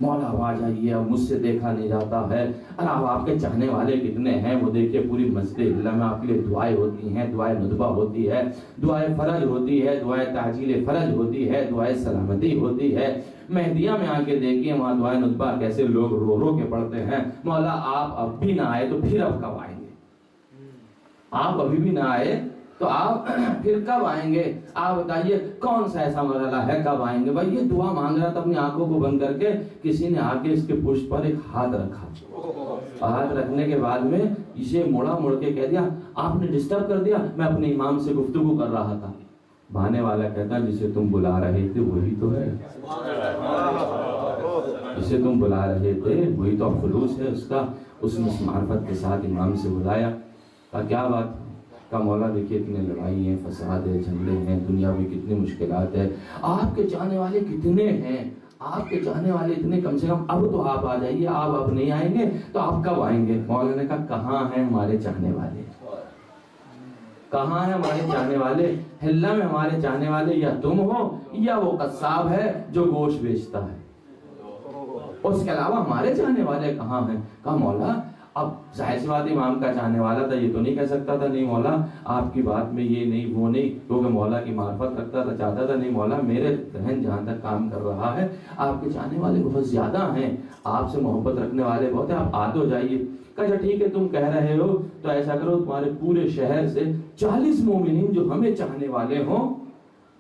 مولا اب آ جائیے، اب مجھ سے دیکھا نہیں جاتا ہے، اور اب آپ کے چاہنے والے کتنے ہیں وہ دیکھیے، پوری مسجد اللہ میں آپ کے لیے دعائیں ہوتی ہیں، دعائیں ندبہ ہوتی ہے، دعائیں فرج ہوتی ہے، دعائیں تعجیل فرج ہوتی ہے، دعائیں سلامتی ہوتی ہے۔ مہدیہ میں آ کے دیکھیے وہاں دعائیں ندبہ کیسے لوگ رو رو کے پڑھتے ہیں۔ مولا آپ اب بھی نہ آئے تو پھر اب کب آئیں گے؟ آپ ابھی بھی نہ آئے تو آپ پھر کب آئیں گے؟ آپ بتائیے کون سا ایسا مرحلہ ہے کب آئیں گے؟ بھائی یہ دعا مانگ رہا تھا اپنی آنکھوں کو بند کر کے، کسی نے آ کے اس کے پشت پر ایک ہاتھ رکھا، ہاتھ رکھنے کے بعد میں اسے مڑ کے کہہ دیا آپ نے ڈسٹرب کر دیا، میں اپنے امام سے گفتگو کر رہا تھا۔ بہانے والا کہتا جسے تم بلا رہے تھے وہی تو ہے، جسے تم بلا رہے تھے وہی تو اب خلوص ہے اس کا۔ اس نے اس معرفت کے ساتھ امام سے بلایا، کہا کیا بات کا مولا دیکھیے اتنے لڑائی ہیں، فساد ہے، جھگڑے ہیں، دنیا میں کتنی مشکلات ہے، آپ کے چاہنے والے کتنے ہیں، آپ کے چاہنے والے اتنے، کم سے کم اب تو آپ آ جائیے، آپ اب نہیں آئیں گے تو آپ کب آئیں گے؟ مولا نے کہا کہاں ہیں ہمارے چاہنے والے، کہاں ہیں ہمارے چاہنے والے؟ ہلا میں ہمارے چاہنے والے یا تم ہو یا وہ قصاب ہے جو گوشت بیچتا ہے، اس کے علاوہ ہمارے چاہنے والے کہاں ہیں؟ کہا مولا اب ظاہر سی بات امام کا چاہنے والا تھا، یہ تو نہیں کہہ سکتا تھا نہیں مولا آپ کی بات میں یہ نہیں وہ نہیں، کیونکہ مولا کی معرفت رکھتا تھا، چاہتا تھا نہیں مولا میرے ذہن جہاں تک کام کر رہا ہے آپ کے چاہنے والے بہت زیادہ ہیں، آپ سے محبت رکھنے والے بہت ہیں، آپ آ تو جائیے۔ کہا اچھا ٹھیک ہے تم کہہ رہے ہو تو ایسا کرو تمہارے پورے شہر سے 40 مومنین جو ہمیں چاہنے والے ہوں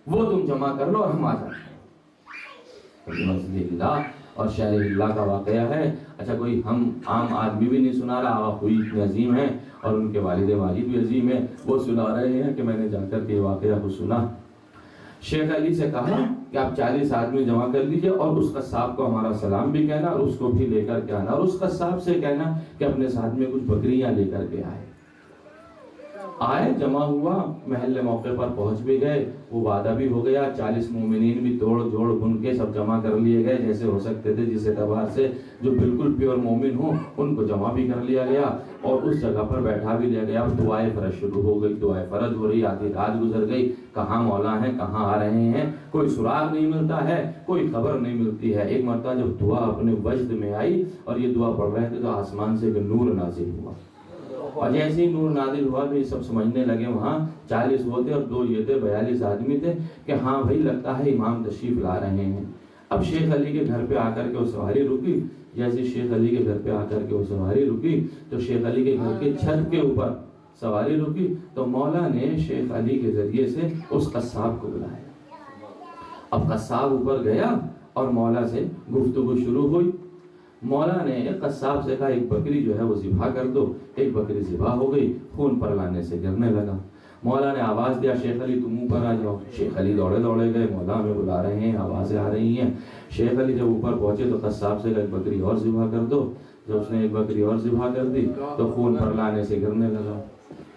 وہ تم جمع کر لو اور ہم آ جاتے ہیں۔ مسجد اللہ اور شہر اللہ کا واقعہ ہے، اچھا کوئی ہم عام آدمی بھی نہیں سنا رہا، آقا ہوئی اتنے عظیم ہیں اور ان کے والد ماجد بھی عظیم ہیں، وہ سنا رہے ہیں کہ میں نے جا کر کے واقعہ کو سنا۔ شیخ علی سے کہا کہ آپ 40 آدمی جمع کر لیجئے اور اس قصاب کو ہمارا سلام بھی کہنا اور اس کو بھی لے کر کے آنا، اور اس قصاب سے کہنا کہ اپنے ساتھ میں کچھ بکریاں لے کر کے آئے، جمع ہوا، محل موقع پر پہنچ بھی گئے، وہ وعدہ بھی ہو گیا، 40 مومنین بھی توڑ جوڑ بن کے سب جمع کر لیے گئے جیسے ہو سکتے تھے، جس اعتبار سے جو بالکل پیور مومن ہوں ان کو جمع بھی کر لیا گیا اور اس جگہ پر بیٹھا بھی لیا گیا۔ اب دعائے فرض شروع ہو گئی، دعائے فرض ہو رہی، آدھی رات گزر گئی، کہاں مولا ہیں کہاں آ رہے ہیں، کوئی سراغ نہیں ملتا ہے، کوئی خبر نہیں ملتی ہے۔ ایک مرتبہ جب دعا اپنے وجد میں آئی اور یہ دعا پڑھ رہے تھے تو آسمان سے ایک نور نازل ہوا، اور جیسے ہی نور نازل ہوا تو یہ سب سمجھنے لگے وہاں 40 وہ تھے اور 2 یہ تھے، 42 آدمی تھے کہ ہاں بھائی لگتا ہے امام تشریف لا رہے ہیں۔ اب شیخ علی کے گھر پہ آ کر کے وہ سواری رکی، جیسے شیخ علی کے گھر پہ آ کر کے وہ سواری رکی تو شیخ علی کے گھر کے چھت کے اوپر سواری رکی تو مولا نے شیخ علی کے ذریعے سے اس قصاب کو بلایا۔ اب قصاب اوپر گیا اور مولا سے گفتگو شروع ہوئی، مولا نے ایک قصاب سے کہا ایک بکری جو ہے وہ ذبح کر دو، ایک بکری ذبح ہو گئی، خون پر لانے سے گرنے لگا۔ مولا نے آواز دیا شیخ علی تم اوپر آ جاؤ، شیخ علی دوڑے گئے، مولا ہمیں بلا رہے ہیں، آوازیں آ رہی ہیں۔ شیخ علی جب اوپر پہنچے تو قصاب سے کہا ایک بکری اور ذبح کر دو، جب اس نے ایک بکری اور ذبح کر دی تو خون پر لانے سے گرنے لگا۔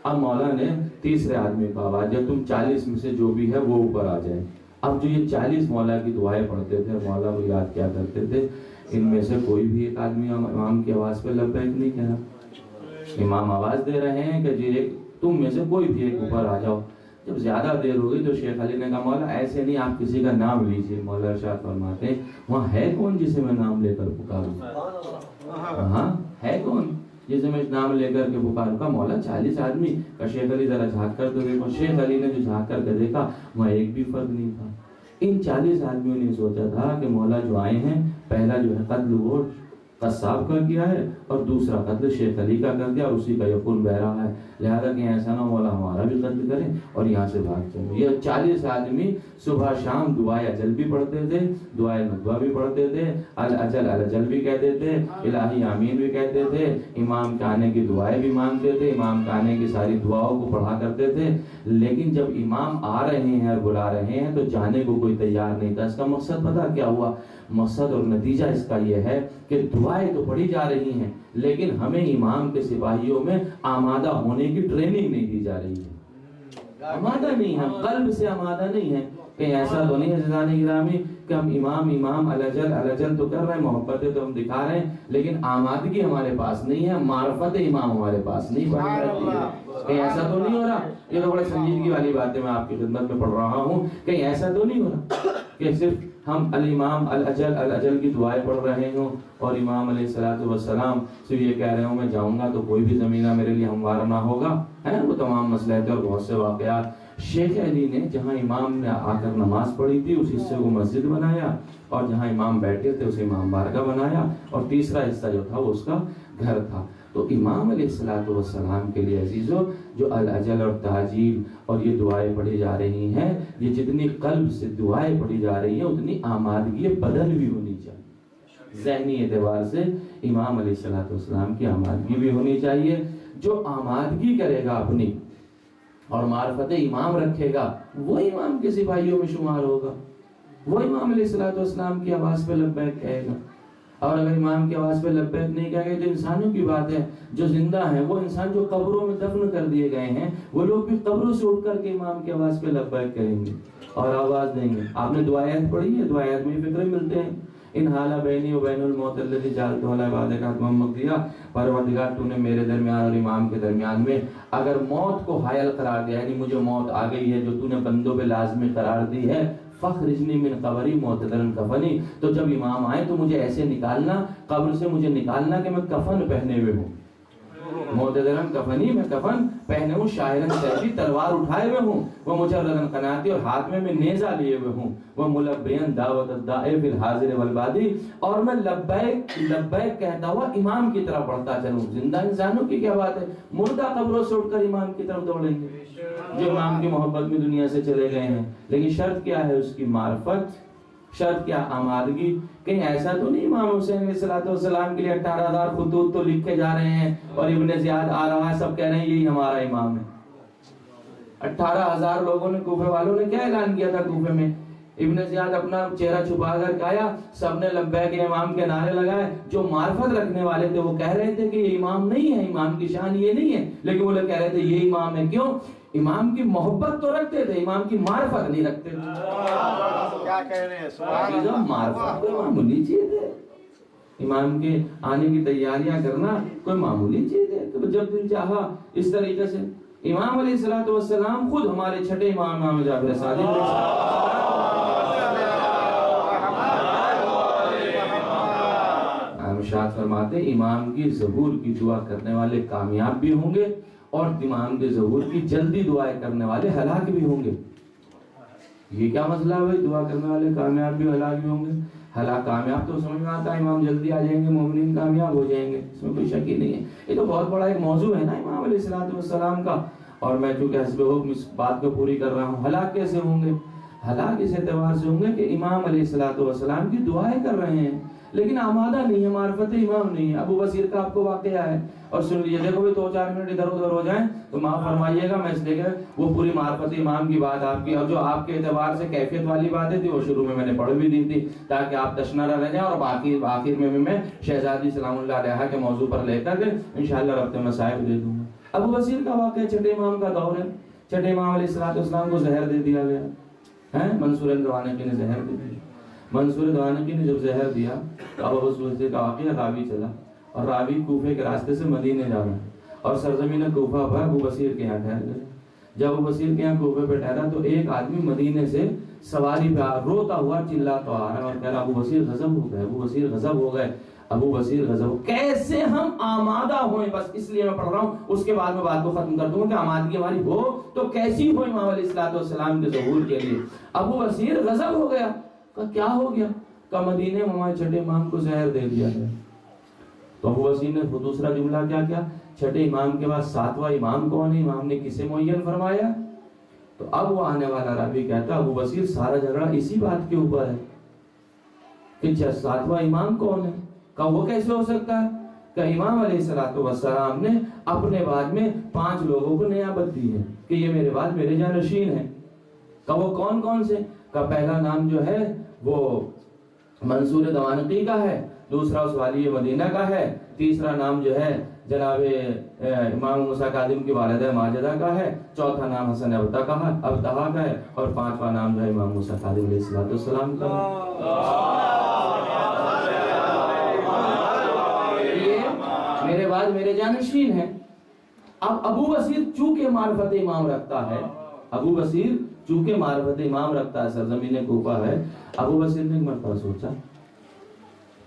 اب مولا نے تیسرے آدمی کو آواز دیا تم 40 میں سے جو بھی ہے وہ اوپر آ جائے۔ اب جو یہ 40 مولا کی دعائیں پڑھتے تھے، مولا کو یاد کیا کرتے تھے، ان میں سے کوئی بھی ایک آدمی امام کی آواز پہ لبیک نہیں کہہ رہا۔ امام آواز دے رہے ہیں کہ جی تم میں سے کوئی بھی ایک اوپر آ جاؤ۔ جب زیادہ دیر ہو گئی تو شیخ علی نے کہا مولا ایسے نہیں، آپ کسی کا نام لیجیے۔ مولا ارشاد فرماتے ہیں وہاں ہے کون جسے میں نام لے کر پکاروں؟ ہاں ہے کون جسے میں نام لے کر کے پکاروں؟ کا مولا 40 آدمی کا شیخ علی ذرا جھانک کر تو دیکھو۔ شیخ علی نے جو جھانک کر کے دیکھا وہاں ایک بھی فرد نہیں تھا۔ ان 40 آدمیوں نے سوچا تھا کہ مولا جو آئے ہیں پہلا جو ہے قتل وہ قصاب کا کیا ہے اور دوسرا قتل شیخ علی کا کر دیا اور اسی کا یہ خون بہ رہا ہے، لہذا کہ ایسا نہ مولا ہمارا بھی قتل کریں اور یہاں سے بھاگ چلے۔ یہ 40 آدمی صبح شام دعائے اجل بھی پڑھتے تھے، دعائے ندوہ بھی پڑھتے تھے، الاجل الاجل بھی کہتے تھے، الہی آمین بھی کہتے تھے، امام کے آنے کی دعائیں بھی مانگتے تھے، امام کے آنے کی ساری دعاؤں کو پڑھا کرتے تھے۔ لیکن جب امام آ رہے ہیں اور بلا رہے ہیں تو جانے کو کوئی تیار نہیں تھا۔ اس کا مقصد پتہ کیا ہوا؟ مقصد اور نتیجہ اس کا یہ ہے کہ دعائیں تو پڑھی جا رہی ہیں لیکن ہمیں امام کے سپاہیوں میں آمادہ ہونے کی ٹریننگ نہیں دی جا رہی ہے، آمادہ نہیں ہے، قلب سے آمادہ نہیں ہے۔ کہیں ایسا تو نہیں ہے عزیزان گرامی کہ ہم امام الاجل الاجل تو کر رہے ہیں، محبتیں تو ہم دکھا رہے ہیں لیکن آمادگی ہمارے پاس نہیں ہے، معرفت امام ہمارے پاس نہیں بڑھ رہتی ہے۔ کہیں ایسا تو نہیں ہو رہا، یہ تو بڑے سنجیدگی والی باتیں میں آپ کی خدمت میں پڑھ رہا ہوں، کہیں ایسا تو نہیں ہو رہا کہ صرف ہم الامام الاجل الاجل کی دعائیں پڑھ رہے ہوں اور امام علیہ الصلوۃ والسلام سے یہ کہہ رہے ہوں میں جاؤں گا تو کوئی بھی زمینہ میرے لیے ہموار نہ ہوگا، ہے وہ تمام مسئلے اور بہت سے واقعات۔ شیخ علی نے جہاں امام نے آ کر نماز پڑھی تھی اس حصے کو مسجد بنایا اور جہاں امام بیٹھے تھے اسے امام بارگاہ بنایا اور تیسرا حصہ جو تھا وہ اس کا گھر تھا۔ تو امام علیہ الصلوۃ والسلام کے لیے عزیزو جو الاجل اور تعجیل اور یہ دعائیں پڑھی جا رہی ہیں، یہ جتنی قلب سے دعائیں پڑھی جا رہی ہیں اتنی آمادگی بدن بھی ہونی چاہیے۔ ذہنی اعتبار سے امام علیہ السلام کی آمادگی بھی ہونی چاہیے. جو آمادگی کرے گا اپنی اور معرفت امام رکھے گا وہ امام کے سپاہیوں میں شمار ہوگا, وہ امام علیہ السلام کی آواز پہ لبیک کہے گا. اور اگر امام کی آواز پہ لبیک نہیں کہے گا تو انسانوں کی بات ہے, جو زندہ ہیں وہ انسان جو قبروں میں دفن کر دیے گئے ہیں وہ لوگ بھی قبروں سے اٹھ کر کے امام کی آواز پہ لبیک کہیں گے اور آواز دیں گے. آپ نے دعائیات پڑھی ہے, دعائیات میں فکرے ملتے ہیں, ان حالہ بینی و بین الموت الذی جعلتہ علی عبادک حتما مقضیہ, پروردگار تو نے میرے درمیان اور امام کے درمیان میں اگر موت کو حائل قرار دیا, یعنی مجھے موت آ گئی ہے جو تو نے بندوں پہ لازمی قرار دی ہے, فخرجنی من قبری معتدلا کفنی, تو جب امام آئے تو مجھے ایسے نکالنا, قبر سے مجھے نکالنا کہ میں کفن پہنے ہوئے ہوں, معتدلا کفنی, میں کفن پہنے ہوں, شاہرن سیفی, تلوار اٹھائے ہوئے ہوں, وہ مجردن قناتی, اور ہاتھ میں نیزہ لیے ہوئے ہوں, وہ ملبین دعوت الداعی فی الحاضر والبادی, اور میں لبیک لبیک کہتا ہوا امام کی طرف بڑھتا چلوں. زندہ انسانوں کی کیا بات ہے, مردہ قبروں سے اٹھ کر امام کی طرف دوڑیں گے جو امام کی محبت میں دنیا سے چلے گئے ہیں. لیکن شرط کیا ہے اس کی, معرفت. شرط کیا, آمادگی. کہیں ایسا تو نہیں امام حسین علیہ السلام کے لیے 18,000 خطوط تو لکھے جا رہے ہیں اور ابن زیاد آ رہا ہے, سب کہہ رہے ہیں یہی ہمارا امام ہے. 18,000 لوگوں نے, کوفے والوں نے کیا اعلان کیا تھا کوفے میں, ابن زیاد اپنا چہرہ چھپا کر آیا, سب نے لبیک امام کے نعرے لگائے. جو معرفت رکھنے والے تھے وہ کہہ رہے تھے کہ یہ امام نہیں ہے, امام کی شان یہ نہیں ہے, لیکن وہ لوگ کہہ رہے تھے یہ امام ہے. کیوں؟ امام کی محبت تو رکھتے تھے, امام کی معرفت نہیں رکھتے تھے. کیا کہہ رہے ہیں, سبحان اللہ. معرفت کوئی معمولی چیز ہے, امام کے آنے کی تیاریاں کرنا کوئی معمولی چیز ہے. تو جب دل چاہا اس طریقے سے امام علیہ السلام خود ہمارے چھٹے امام امام جعفر صادق علیہ السلام ارشاد فرماتے امام کی ظہور کی دعا کرنے والے کامیاب بھی ہوں گے اور امام کے ظہور کی جلدی دعائیں کرنے والے ہلاک بھی ہوں گے. یہ کیا مسئلہ ہے بھائی, دعا کرنے والے کامیاب بھی ہلاک بھی ہوں گے. ہلاک کامیاب تو سمجھ میں آتا ہے, امام جلدی آ جائیں گے, مومنین کامیاب ہو جائیں گے, اس میں کوئی شک ہی نہیں ہے. یہ تو بہت بڑا ایک موضوع ہے نا امام علیہ السلام کا, اور میں چونکہ حسب حکم اس بات کو پوری کر رہا ہوں. ہلاک کیسے ہوں گے؟ ہلاک اس اعتبار سے ہوں گے کہ امام علیہ السلام کی دعائیں کر رہے ہیں لیکن آمادہ نہیں ہے, معرفت امام نہیں ہے. ابو بصیر کا آپ کو واقعہ ہے, اور سن لیجیے, دیکھو بھی 2-4 منٹ ادھر ادھر ہو جائیں تو معاف فرمائیے گا, میں اس لیے کہ وہ پوری معرفت امام کی بات آپ کی, اور جو آپ کے اعتبار سے کیفیت والی باتیں تھی وہ شروع میں نے پڑھ بھی دی تھی تاکہ آپ تشنا نہ رہ جائیں, اور آخر میں شہزادی سلام اللہ علیہ کے موضوع پر لے کر انشاءاللہ ربط مسائب دے دوں گا. ابو بصیر کا واقعہ چھٹے امام کا دور ہے. چھٹے امام علیہ السلام کو زہر دے دیا گیا ہے, منصور دوانقی نے زہر دے دیا. منصور دوانقی نے جب زہر دیا تو ابو بصیر کا واقعہ راوی چلا, اور راوی کوفے کے راستے سے مدینے جا رہا ہے, اور سرزمین کوفہ پر ابو بصیر کے یہاں ٹھہر گئے. جب ابو بصیر کے یہاں کوفے پہ ٹھہرا تو ایک آدمی مدینے سے سواری پہ روتا ہوا چلاتا آ رہا ہے اور کہہ رہا ابو بصیر غضب ہو گئے, ابو بصیر غضب ہو گئے, ابو بصیر غضب. کیسے ہم آمادہ ہوئیں, بس اس لیے میں پڑھ رہا ہوں, اس کے بعد میں بات کو ختم کر دوں گا کہ آمادگی ہماری ہو تو کیسی ہو امام علیہ السلام کے ظہور کے لیے. ابو بصیر غضب ہو گیا, کیا ہو گیا؟ کہ مدینے میں ہمارے چھٹے امام کو زہر دے دیا گیا. تو ابو بصیر نے دوسرا جملہ کیا, چھٹے امام کے بعد 7واں امام کون ہے, امام نے کسے معین فرمایا؟ تو اب وہ آنے والا راوی کہتا ابو بصیر سارا جھگڑا اسی بات کے اوپر ہے کہ 7واں امام کون ہے. کہ وہ کیسے ہو سکتا ہے؟ کہ امام علیہ السلام نے اپنے بعد میں 5 لوگوں کو نیابت دی ہے کہ یہ میرے بعد میرے جانشین ہیں. کہ وہ کون کون سے؟ کہ پہلا نام جو ہے وہ منصور دوانقی کا ہے, دوسرا اس والی مدینہ کا ہے, تیسرا نام جو ہے جناب امام موسیٰ کاظم کی والدہ ماجدہ کا ہے, چوتھا نام حسن ابتہا کا ہے, اور 5واں نام جو ہے امام موسیٰ کاظم علیہ السلام کا ہے. یہ میرے بعد میرے جانشین ہیں. اب ابو بصیر چونکہ معرفت امام رکھتا ہے, ابو بصیر چونکہ معرفت امام رکھتا ہے, سرزمین کوفہ ہے, ابو بصیر نے ایک مرتبہ سوچا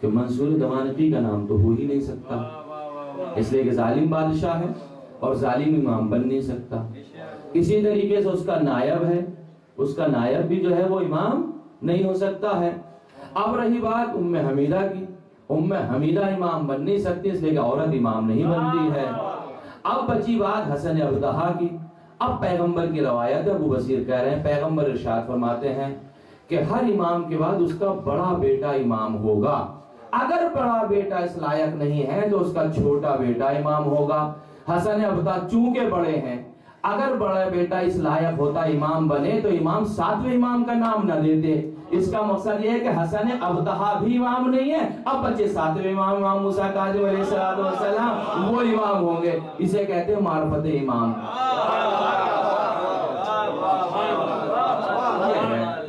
کہ منصور دوانقی کا نام تو ہو ہی نہیں سکتا, اس لیے کہ ظالم بادشاہ ہے اور ظالم امام بن نہیں سکتا. اسی طریقے سے اس کا نائب ہے, اس کا نائب بھی جو ہے وہ امام نہیں ہو سکتا ہے. اب رہی بات ام حمیدہ کی, ام حمیدہ امام بن نہیں سکتی اس لیے کہ عورت امام نہیں بنتی ہے. اب بچی بات حسن ابتہا کی. اب پیغمبر کی روایت ابو بصیر کہہ رہے ہیں, پیغمبر ارشاد فرماتے ہیں کہ ہر امام کے بعد اس کا بڑا بیٹا امام ہوگا, اگر بڑا بیٹا اس لائق نہیں ہے تو اس کا چھوٹا بیٹا امام ہوگا۔ حسن ابتہ چونکہ بڑے ہیں، اگر بڑا بیٹا اس لائق ہوتا امام بنے تو امام ساتویں امام کا نام نہ دیتے۔ اس کا مقصد یہ ہے کہ حسن ابتہ بھی امام نہیں ہے، اب بچے ساتویں امام موسیٰ کاظم علیہ السلام وہ امام ہوں گے۔ اسے کہتے ہیں معرفت امام۔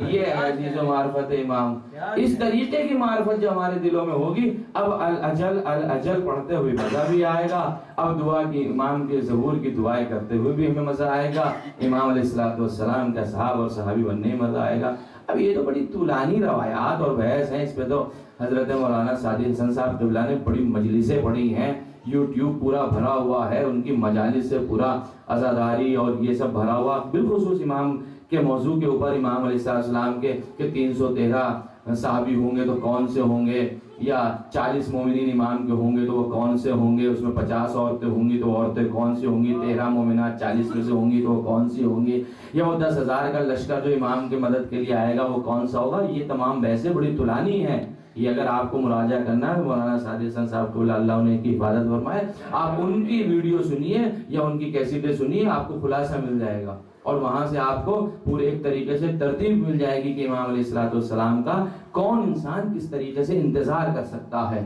یہ ہے عزیز و معرفت امام۔ اس طریقے کی معرفت جو ہمارے دلوں میں ہوگی، اب الاجل پڑھتے ہوئے مزہ بھی آئے گا، اب دعا کی امام کے ظہور کی دعائیں کرتے ہوئے بھی ہمیں مزہ آئے گا، امام علیہ السلام کا صحابہ اور صحابی بننے میں مزہ آئے گا۔ اب یہ تو بڑی طولانی روایات اور بحث ہیں، اس پہ تو حضرت مولانا سعدی حسن صاحب قبلہ نے بڑی مجلسیں پڑھی ہیں، یوٹیوب پورا بھرا ہوا ہے، ان کی مجالس سے پورا عزاداری اور یہ سب بھرا ہوا، بالخصوص امام کے موضوع کے اوپر، امام علیہ السلام کے کہ 313 صحابی ہوں گے تو کون سے ہوں گے، یا 40 مومنین امام کے ہوں گے تو وہ کون سے ہوں گے، اس میں 50 عورتیں ہوں گی تو عورتیں کون سی ہوں گی، 13 مومنات 40 میں سے ہوں گی تو وہ کون سی ہوں گی، یا وہ 10,000 کا لشکر جو امام کی مدد کے لیے آئے گا وہ کون سا ہوگا۔ یہ تمام بحثیں بڑی طولانی ہیں، یہ اگر آپ کو مراجعہ کرنا ہے مولانا سعدی حسن صاحب کو اللہ انہیں کی حفاظت فرمائے، آپ ان کی ویڈیو سنیے یا ان کی کیسٹیں سنیے، آپ کو خلاصہ مل جائے گا، اور وہاں سے آپ کو پورے ایک طریقے سے ترتیب مل جائے گی کہ امام علیہ السلام کا کون انسان کس طریقے سے انتظار کر سکتا ہے۔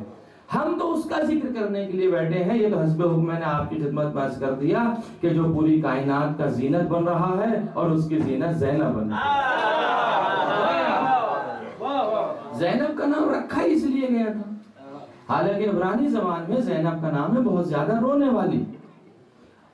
ہم تو اس کا ذکر کرنے کے لیے بیٹھے ہیں، یہ تو حسب حکم میں نے آپ کی خدمت میں عرض کر دیا کہ جو پوری کائنات کا زینت بن رہا ہے، اور اس کی زینت زینب بن رہی ہے۔ زینب کا نام رکھا اس لیے گیا تھا، حالانکہ عبرانی زبان میں زینب کا نام ہے بہت زیادہ رونے والی،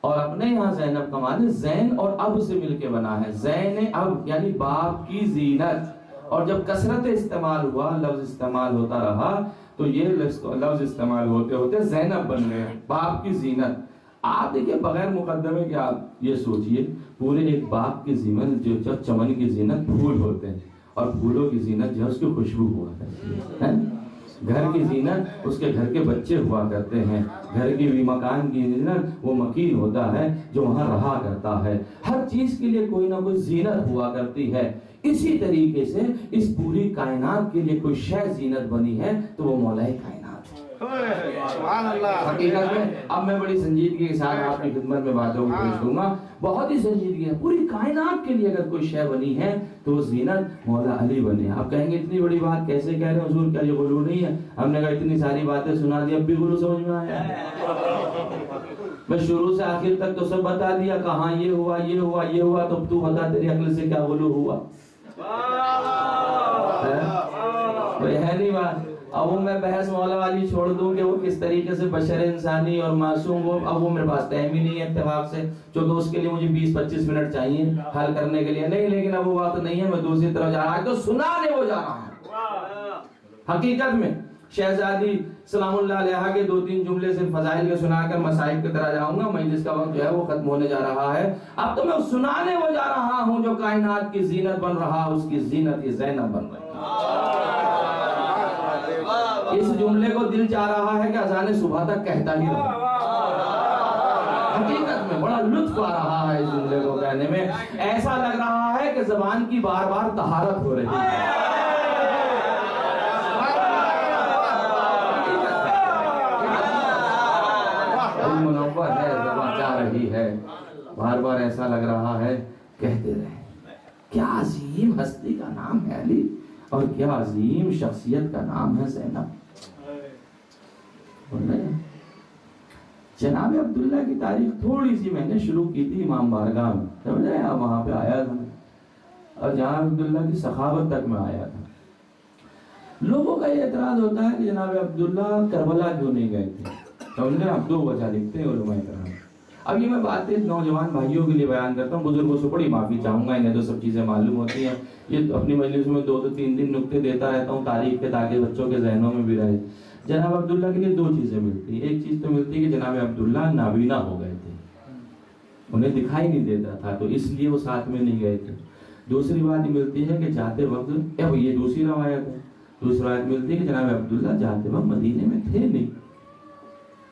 اور اپنے یہاں زینب کا معنی زین اور اب سے مل کے بنا ہے، زین اب یعنی باپ کی زینت، اور جب کثرت استعمال ہوا، لفظ استعمال ہوتا رہا تو یہ لفظ استعمال ہوتے ہوتے زینب بن گئے، باپ کی زینت۔ آپ دیکھیں بغیر مقدمے کے آپ یہ سوچئے، پورے ایک باغ کی زینت جو چمن کی زینت پھول ہوتے ہیں، اور پھولوں کی زینت جو اس کی خوشبو ہوا کرتی ہے، گھر کی زینت اس کے گھر کے بچے ہوا کرتے ہیں، گھر کی بھی مکان کی زینت وہ مکین ہوتا ہے جو وہاں رہا کرتا ہے، ہر چیز کے لیے کوئی نہ کوئی زینت ہوا کرتی ہے۔ اسی طریقے سے اس پوری کائنات کے لیے کوئی شے زینت بنی ہے تو وہ مولا کائنات ہے۔ حقیقت میں اب میں بڑی سنجیدگی کے ساتھ آپ کی خدمت میں باتوں کو پیش کروں گا، بہت ہی سنجیدگی ہے۔ پوری کائنات کے لیے اگر کوئی شے بنی ہے تو وہ زینت مولا علی بنے۔ آپ کہیں گے اتنی بڑی بات کیسے کہہ رہے ہیں حضور، کیا یہ غلو نہیں ہے؟ ہم نے کہا اتنی ساری باتیں سنا دی، اب بھی غلو سمجھ میں آیا؟ میں شروع سے آخر تک تو سب بتا دیا، کہاں یہ ہوا یہ ہوا یہ ہوا، تو تو بتا تیری عقل سے کیا غلو ہوا؟ کوئی ہے نہیں بات۔ اب وہ میں بحث مولا والی چھوڑ دوں کہ وہ کس طریقے سے بشر انسانی اور معصوم، وہ اب وہ میرے پاس ٹائم ہی نہیں ہے اتفاق سے، چونکہ اس کے لیے مجھے 20-25 منٹ چاہیے حل کرنے کے لیے، نہیں، لیکن اب وہ وقت نہیں ہے، میں دوسری طرف جا رہا ہوں، تو سنانے ہو جا رہا ہوں۔ حقیقت میں شہزادی سلام اللہ علیہ کے 2-3 جملے سے فضائل کے سنا کر مسائب کی طرح جاؤں گا، مجلس کا وقت جو ہے وہ ختم ہونے جا رہا ہے۔ اب تو میں سنانے ہو جا رہا ہوں جو کائنات کی زینت بن رہا، اس کی زینت یہ زینب بن رہی۔ اس جملے کو دل چاہ رہا ہے کہ اذان صبح تک کہتا ہی رہا۔ حقیقت میں بڑا لطف آ رہا ہے اس جملے کو کہنے میں، ایسا لگ رہا ہے کہ زبان کی بار بار طہارت ہو رہی ہے۔ منور ہے، زبان جا رہی ہے، بار بار ایسا لگ رہا ہے کہتے رہے۔ کیا عظیم ہستی کا نام ہے علی، اور کیا عظیم شخصیت کا نام ہے زینب۔ جناب عبداللہ کی تاریخ تھوڑی سی میں نے شروع کی تھی امام بارگاہ میں، سمجھے آپ وہاں پہ آیا تھا، اور جناب عبداللہ کی سخاوت تک میں آیا تھا۔ لوگوں کا یہ اعتراض ہوتا ہے کہ جناب عبداللہ کربلا کیوں نہیں گئے تھے، تو انہوں نے اب 2 وجہ لکھتے ہیں علماء کرام۔ اب یہ میں باتیں نوجوان بھائیوں کے لیے بیان کرتا ہوں، بزرگوں سے بڑی معافی چاہوں گا، انہیں تو سب چیزیں معلوم ہوتی ہیں، یہ اپنی مجلس میں 2-3 دن نکتے دیتا رہتا ہوں تاریخ کے، تاکہ بچوں کے ذہنوں میں بھی رہے۔ جناب عبداللہ کے لیے 2 چیزیں ملتی ہیں، ایک چیز تو ملتی ہے کہ جناب عبداللہ نابینا ہو گئے تھے، انہیں دکھائی نہیں دیتا تھا، تو اس لیے وہ ساتھ میں نہیں گئے تھے۔ دوسری بات یہ ملتی ہے کہ جاتے وقت، یہ دوسری روایت ہے، دوسری روایت ملتی ہے کہ جناب عبداللہ جاتے وقت مدینے میں تھے نہیں،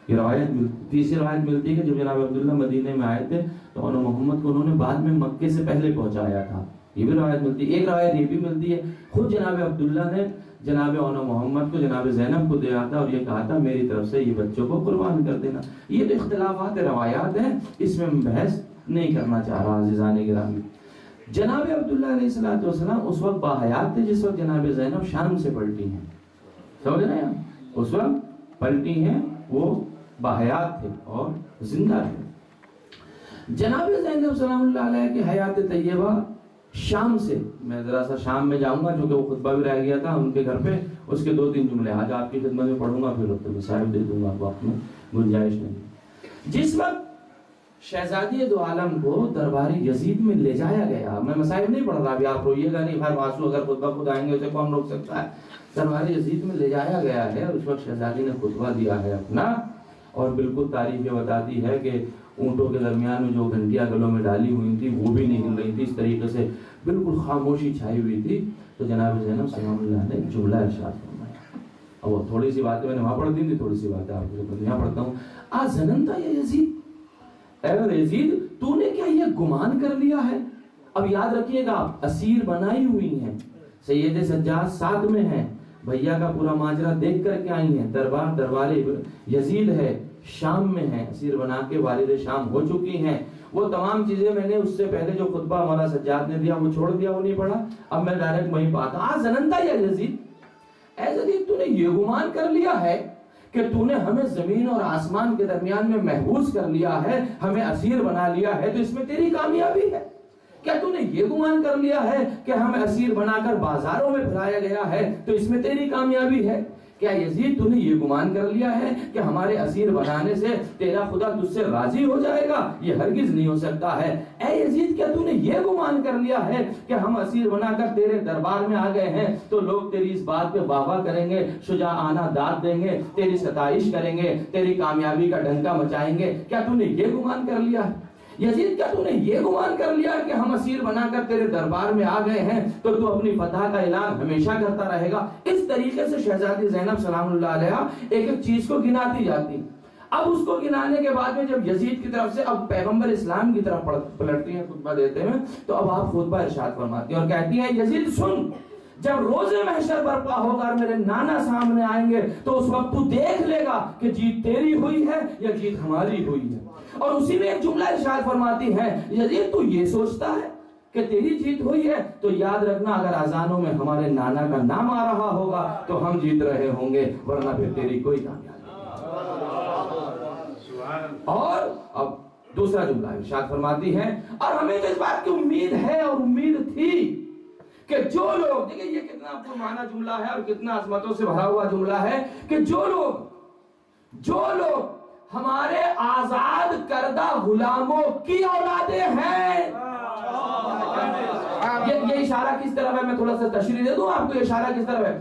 یہ روایت ملتی۔ تیسری روایت ملتی ہے کہ جب جناب عبداللہ مدینے میں آئے تھے تو انہوں محمد کو انہوں نے بعد میں مکے سے پہلے پہنچایا تھا، یہ بھی روایت ملتی ہے. ایک روایت یہ بھی ملتی ہے خود جناب عبداللہ نے جناب اونا محمد کو جناب زینب کو دیا تھا اور یہ کہا تھا میری طرف سے یہ بچوں کو قربان کر دینا. یہ تو اختلافات روایات ہیں, اس میں بحث نہیں کرنا چاہ رہا عزیزان گرامی. جناب عبداللہ علیہ السلام اس وقت باحیات تھے جس وقت جناب زینب شام سے پلٹی ہیں, سمجھ رہے ہیں, اس وقت پلٹی ہیں, وہ باحیات تھے اور زندہ تھے. جناب زینب سلام اللہ علیہ کی حیات طیبہ شام سے, میں ذرا سا شام میں جاؤں گا چونکہ وہ خطبہ بھی رہ گیا تھا ان کے گھر پہ, اس کے 2-3 جملے آج آپ کی خدمت میں پڑھوں گا, پھر وقت مصائب دے دوں گا, وقت میں گنجائش نہیں. جس وقت شہزادی دو عالم کو درباری یزید میں لے جایا گیا, میں مصائب نہیں پڑھ رہا ابھی, آپ روئیے گا نہیں, خیر واسو اگر خطبہ خود آئیں گے اسے کون روک سکتا ہے. درباری یزید میں لے جایا گیا ہے, اس وقت شہزادی نے خطبہ دیا ہے اپنا, اور بالکل تاریخ یہ بتاتی ہے کہ اونٹوں کے درمیان میں جو گھنٹیاں گلوں میں ڈالی ہوئی تھی وہ بھی نہیں ہل رہی تھی, اس طریقے سے بالکل خاموشی چھائی ہوئی تھی. تو جناب زینب سلام اللہ نے جملہ ارشاد فرمایا, اور وہ تھوڑی سی باتیں میں نے وہاں پڑھ دی تھی, تھوڑی سی باتیں آپ کو یہاں پڑھتا ہوں. زننتا یا یزید, اے یزید تو نے کیا یہ گمان کر لیا ہے. اب یاد رکھیے گا آپ اسیر بنائی ہوئی ہیں, سید سجاد ساتھ میں ہیں, بھیا کا پورا ماجرا دیکھ کر کے آئی ہیں, دربار یزید ہے, شام میں ہیں, اسیر بنا کے والد شام ہو چکی ہیں. وہ تمام چیزیں میں نے اس سے پہلے جو خطبہ ہمارا سجاد نے دیا وہ چھوڑ دیا, وہ نہیں پڑھا, اب میں ڈائریکٹ وہیں پاتا. زننتا یا یزید, اے یزید تو نے یہ گمان کر لیا ہے کہ تو نے ہمیں زمین اور آسمان کے درمیان میں محبوس کر لیا ہے, ہمیں اسیر بنا لیا ہے, تو اس میں تیری کامیابی ہے. کیا تو نے یہ گمان کر لیا ہے کہ ہمیں اسیر بنا کر بازاروں میں پھرایا گیا ہے, تو اس میں تیری کامیابی ہے. کیا یزید تو نے یہ گمان کر لیا ہے کہ ہمارے اسیر بنانے سے تیرا خدا تجھ سے راضی ہو جائے گا, یہ ہرگز نہیں ہو سکتا ہے. اے یزید کیا تو نے یہ گمان کر لیا ہے کہ ہم اسیر بنا کر تیرے دربار میں آ گئے ہیں تو لوگ تیری اس بات پہ واہ واہ کریں گے, شجاعانہ داد دیں گے, تیری ستائش کریں گے, تیری کامیابی کا ڈنکا مچائیں گے. کیا تو نے یہ گمان کر لیا ہے یزید, کیا تو نے یہ گمان کر لیا کہ ہم اسیر بنا کر تیرے دربار میں آ گئے ہیں تو تو اپنی فتح کا اعلان ہمیشہ کرتا رہے گا. اس طریقے سے شہزادی زینب سلام اللہ علیہ ایک ایک چیز کو گناتی جاتی. اب اس کو گنانے کے بعد میں جب یزید کی طرف سے اب پیغمبر اسلام کی طرف پلٹتی ہیں خطبہ دیتے ہیں, تو اب آپ خطبہ ارشاد فرماتی ہیں اور کہتی ہیں یزید سن, جب روز محشر برپا ہوگا اور میرے نانا سامنے آئیں گے تو اس وقت تو دیکھ لے گا کہ جیت تیری ہوئی ہے یا جیت ہماری ہوئی ہے. اور اسی میں ایک جملہ ارشاد فرماتی ہے یزید تو یہ سوچتا ہے کہ تیری جیت ہوئی ہے تو یاد رکھنا اگر اذانوں میں ہمارے نانا کا نام آ رہا ہوگا تو ہم جیت رہے ہوں گے, ورنہ پھر تیری کوئی کامیابی نہیں. اور اب دوسرا جملہ ارشاد فرماتی ہے اور ہمیں تو اس بات کی امید ہے اور امید تھی کہ جو لوگ, دیکھیں یہ کتنا پرمانا جملہ ہے اور کتنا عظمتوں سے بھرا ہوا جملہ ہے, کہ جو لوگ ہمارے آزاد کردہ غلاموں کی اولادیں ہیں. یہ اشارہ کس طرف ہے, میں تھوڑا سا تشریح دے دوں آپ کو, یہ اشارہ کس طرف ہے.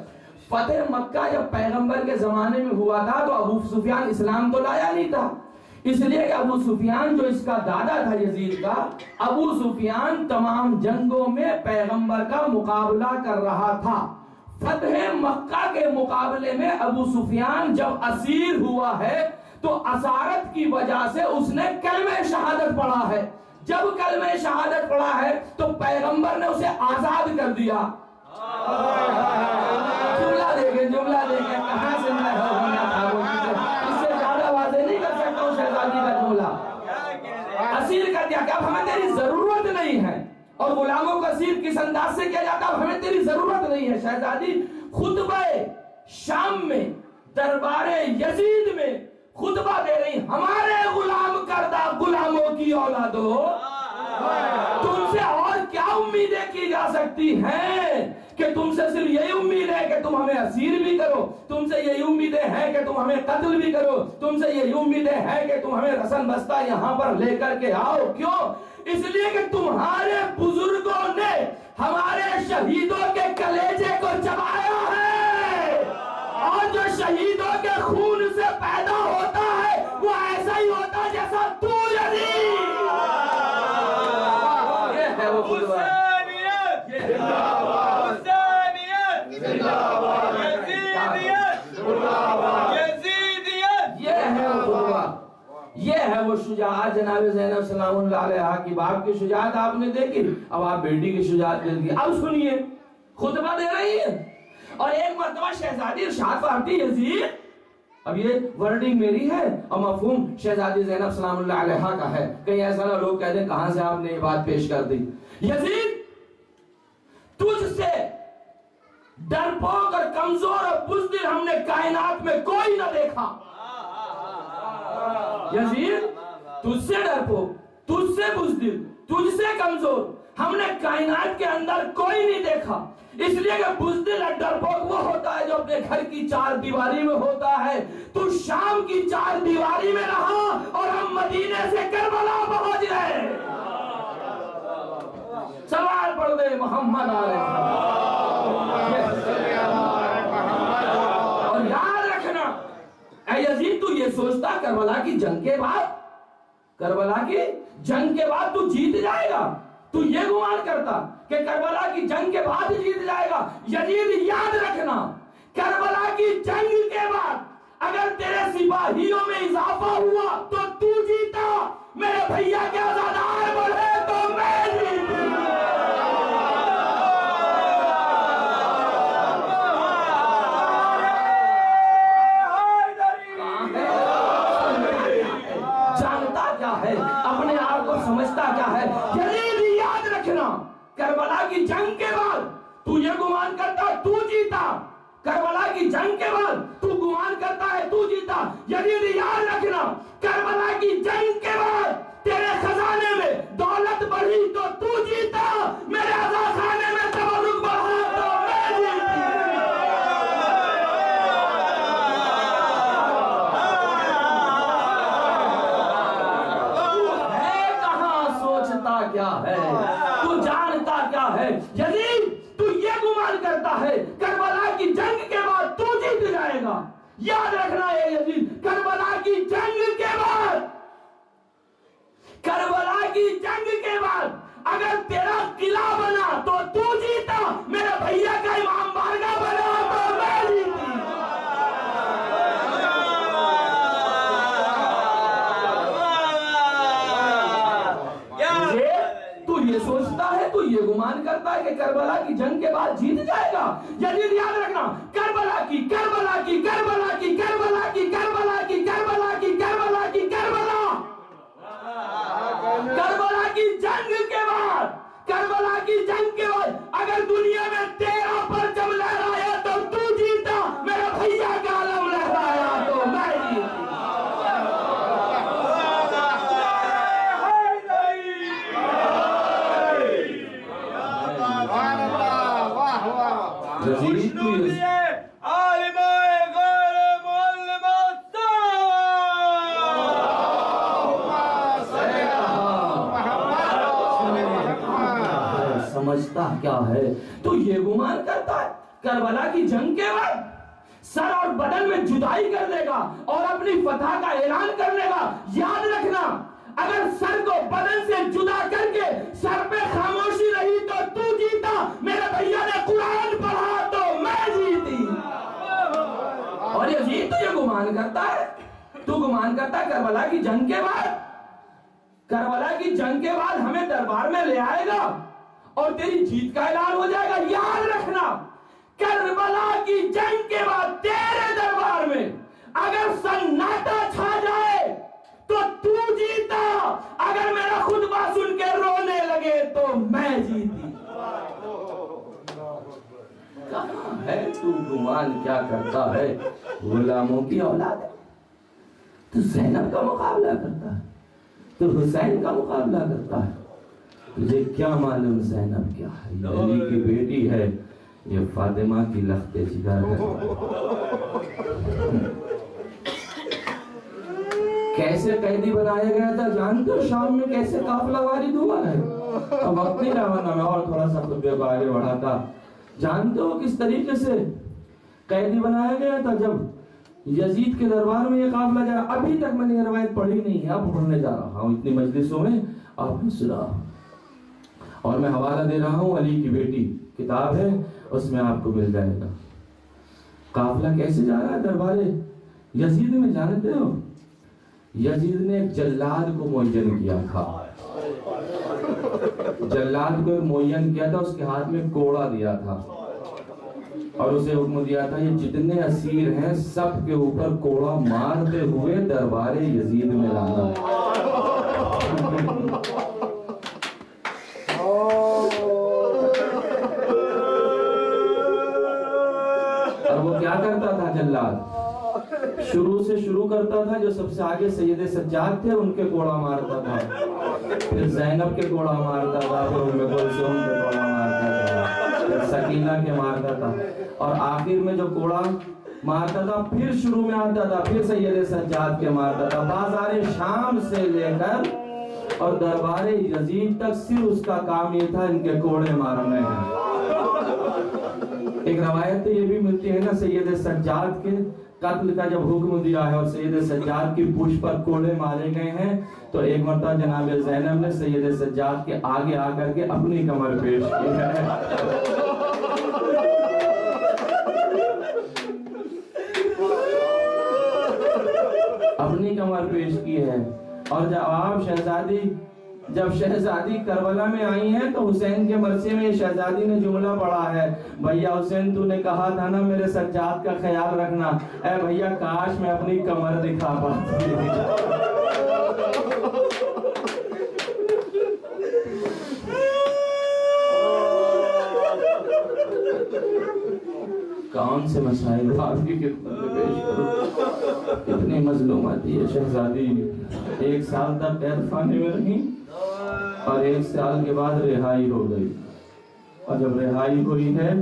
فتح مکہ جب پیغمبر کے زمانے میں ہوا تھا تو ابو سفیان اسلام تو لایا نہیں تھا, اس لیے کہ ابو سفیان جو اس کا دادا تھا یزید کا, ابو سفیان تمام جنگوں میں پیغمبر کا مقابلہ کر رہا تھا. فتح مکہ کے مقابلے میں ابو سفیان جب اسیر ہوا ہے تو اسارت کی وجہ سے اس نے کلمہ شہادت پڑھا ہے. جب کلمہ شہادت پڑھا ہے تو پیغمبر نے اسے آزاد کر دیا. جملہ دیکھیں کہاں سے میں اس سے زیادہ واضح نہیں کر سکتا ہوں شہزادی کا جملہ. اسیر کر دیا کہ اب ہمیں تیری ضرورت نہیں ہے, اور غلاموں کو اسیر کس انداز سے کیا جاتا, اب ہمیں تیری ضرورت نہیں ہے. شہزادی خطبہ شام میں دربار یزید میں خطبہ دے رہی, ہمارے غلام کردہ غلاموں کی اولادوں, تم سے اور کیا امیدیں کی جا سکتی ہیں کہ تم سے صرف یہی امید ہے کہ تم ہمیں اسیر بھی کرو, تم سے یہی امیدیں ہیں کہ تم ہمیں قتل بھی کرو, تم سے یہی امیدیں ہیں کہ تم ہمیں رسن بستہ یہاں پر لے کر کے آؤ. کیوں؟ اس لیے کہ تمہارے بزرگوں نے ہمارے شہیدوں کے کلیجے کو چبایا ہے, اور جو شہیدوں کے خون سے پیدا ہوتا ہے وہ ایسا ہی ہوتا ہے جیسا تو یزید. یہ ہے وہ خطبہ. یہ ہے وہ شجاعت جناب زینب سلام اللہ علیہا کی. باپ کی شجاعت آپ نے دیکھی, اب آپ بیٹی کی شجاعت دیکھیے. اب سنیے خطبہ دے رہی ہے اور ایک مرتبہ شہزادی ارشاد فرماتی یزید, اب یہ ورڈنگ میری ہے اور مفہوم شہزادی زینب سلام اللہ علیہا کا ہے, کہیں ایسا نہ لوگ کہہ دیں کہاں سے آپ نے یہ بات پیش کر دی. یزید تجھ سے ڈرپوک اور کمزور اور بزدل ہم نے کائنات میں کوئی نہ دیکھا. یزید تجھ سے ڈرپوک, تجھ سے بزدل, تجھ سے کمزور ہم نے کائنات کے اندر کوئی نہیں دیکھا. اس لیے کہ بزدل اور ڈرپوک وہ ہوتا ہے جو اپنے گھر کی چار دیواری میں ہوتا ہے. تو شام کی چار دیواری میں رہا اور ہم مدینے سے کربلا پہنچ گئے. سوال پڑھ دے محمد اور یاد رکھنا اے یزید, تو یہ سوچتا کربلا کی جنگ کے بعد, کربلا کی جنگ کے بعد تو جیت جائے گا, تو یہ گمان کرتا کہ کربلا کی جنگ کے بعد جیت جائے گا. یزید یاد رکھنا کربلا کی جنگ کے بعد اگر تیرے سپاہیوں میں اضافہ ہوا تو تو جیتا, میرے بھیا کے آزادار بڑھے تو میں جیتا. اپنے آپ کو سمجھتا کیا ہے. یزید یاد رکھنا کربلا کی جنگ کے بعد تو یہ گمان کرتا تو جیتا, کربلا کی جنگ کے بعد تو گمان کرتا ہے تو جیتا. یزید یاد رکھنا کربلا کی جنگ کے بعد تیرے خزانے میں دولت بڑھی تو جیتا, میرے عزا خانے میں تبرک بڑھا تو میں جیتا. کیا ہے تو جانتا کیا ہے. یزید تو یہ گمان کرتا ہے کربلا کی جنگ کے بعد تو جیت جائے گا. یاد رکھنا ہے یزید کربلا کی جنگ کے بعد, کربلا کی جنگ کے بعد اگر تیرا قلعہ بنا تو جیتا, میرے بھیا کا امام بارگاہ بنا تو میں جیتی. یہ سوچتا ہے تو یہ گمان کرتا ہے کہ کربلا کی جنگ کے بعد جیت جائے گا. یزید یاد رکھنا کربلا کی کربلا کی کربلا کی کربلا کی کربلا کی کربلا کی کربلا کی کربلا کربلا کی جنگ کے بعد, کربلا کی جنگ کے بعد اگر دنیا میں تیرا پرچم لہرایا تو جیتا, میرا بھیا کا علم لہرایا تو میں جیتا. سمجھتا کیا ہے تو یہ گمان کرتا ہے کربلا کی جنگ کے بعد سر اور بدن میں جدائی کر لے گا اور اپنی فتح کا اعلان کر لے گا. یاد رکھنا اگر سر کو بدن سے جدا کر کے سر پہ خاموشی رہی تو جیتا, میرے بھیا نے قرآن پڑھا تو میں جیتی. اور یزید تو یہ گمان کرتا ہے, تو گمان کرتا ہے کربلا کی جنگ کے بعد, کربلا کی جنگ کے بعد ہمیں دربار میں لے آئے گا اور تیری جیت کا اعلان ہو جائے گا. یاد رکھنا کربلا کی جنگ کے بعد تیرے دربار میں اگر سناٹا چھا جائے تو جیتا, اگر میرا خطبہ سن کے رونے لگے تو میں جیتی. کہاں ہے تو گمان کیا کرتا ہے غلاموں کی اولاد ہے, تو زینب کا مقابلہ کرتا ہے, تو حسین کا مقابلہ کرتا ہے. تجھے کیا معلوم زینب کیا ہے, یہ علی کی بیٹی ہے, یہ فاطمہ کی لخت جگر ہے. کیسے قیدی بنایا گیا تھا جانتے ہو, شام میں کیسے قافلہ وارد ہوا ہے. اب وقت نہیں رہا میں اور تھوڑا سا خطبے کو آگے بڑھاتا. جانتے ہو کس طریقے سے قیدی بنایا گیا تھا جب یزید کے دربار میں یہ قافلہ جا. ابھی تک میں نے یہ روایت پڑھی نہیں ہے, اب پڑھنے جا رہا ہوں اتنی مجلسوں میں, آپ نے سنا. اور میں حوالہ دے رہا ہوں علی کی بیٹی کتاب ہے, اس میں آپ کو مل جائے گا. قافلہ کیسے جا رہا ہے دربار یزید میں, جانتے ہو یزید نے ایک جلاد کو معین کیا تھا، جلاد کو معین کیا تھا، اس کے ہاتھ میں کوڑا دیا تھا اور اسے حکم دیا تھا یہ جتنے اسیر ہیں سب کے اوپر کوڑا مارتے ہوئے دربار یزید میں لانا۔ اور وہ کیا کرتا تھا جلاد؟ شروع کرتا تھا، جو سب سے آگے سید سجاد تھے ان کے کوڑا مارتا تھا، پھر زینب کے کوڑا مارتا تھا، پھر ام کلثوم کے کوڑا مارتا تھا، پھر سکینہ کے مارتا تھا، اور آخر میں جو کوڑا مارتا تھا پھر شروع میں آتا تھا پھر سید سجاد کے مارتا تھا۔ بازار شام سے لے کر اور دربار یزید تک صرف اس کا کام یہ تھا ان کے کوڑے مارنے ہیں۔ ایک روایت تو یہ بھی ملتی ہے نا، سید سجاد کے قتل کا جب حکم دیا ہے اور سید سجاد کی پشت پر کوڑے مارے گئے ہیں، تو ایک مرتبہ جناب زینب نے سید سجاد کے آگے آ کر کے اپنی کمر پیش کی ہے۔ اپنی کمر پیش کی ہے۔ اور جب شہزادی کربلا میں آئی ہیں تو حسین کے مرثیے میں شہزادی نے جملہ پڑھا ہے، بھیا حسین تو نے کہا تھا نا میرے سجاد کا خیال رکھنا، اے بھیا کاش میں اپنی کمر دکھا پاتی۔ کون سے مسائل آپ کی خدمت میں پیش کروں؟ اتنی مظلومات یہ شہزادی 1 سال تک قید خانے میں رہی اور 1 سال کے بعد رہائی ہو گئی، اور جب رہائی ہوئی ہے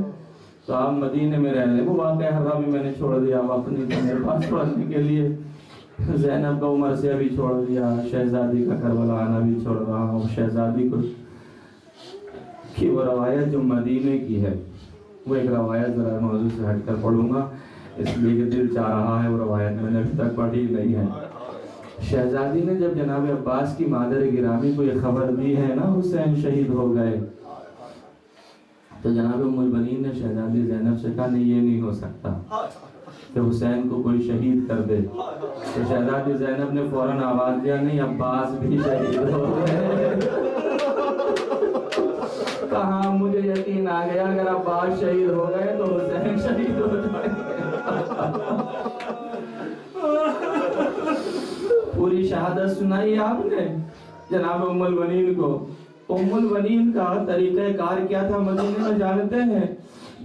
تو آپ مدینے میں رہ لیں۔ وہ واقعہ ہرا بھی میں نے چھوڑ دیا، وقت نہیں تھا میرے پاس پڑھنے کے لیے۔ زینب کا عمر سے بھی چھوڑ دیا، شہزادی کا کربلا آنا بھی چھوڑ رہا ہوں۔ شہزادی کو کی وہ روایت جو مدینے کی ہے، وہ ایک روایت ذرا موضوع سے ہٹ کر پڑھوں گا اس لیے کہ دل چاہ رہا ہے، وہ روایت میں نے ابھی تک پڑھی نہیں ہے۔ شہزادی نے جب جناب عباس کی مادر گرامی کو یہ خبر دی ہے نا حسین شہید ہو گئے، تو جناب ام البنین نے شہزادی زینب سے کہا نہیں یہ نہیں ہو سکتا کہ حسین کو کوئی شہید کر دے۔ تو شہزادی زینب نے فوراً آواز دیا نہیں عباس بھی شہید ہو گئے۔ کہاں مجھے یقین آ گیا اگر عباس شہید ہو گئے تو حسین شہید ہو جائیں گے۔ پوری شہادت سنائی آپ نے جناب ام البنین کو۔ ام البنین کا طریقہ کار کیا تھا مدینے میں جانتے ہیں؟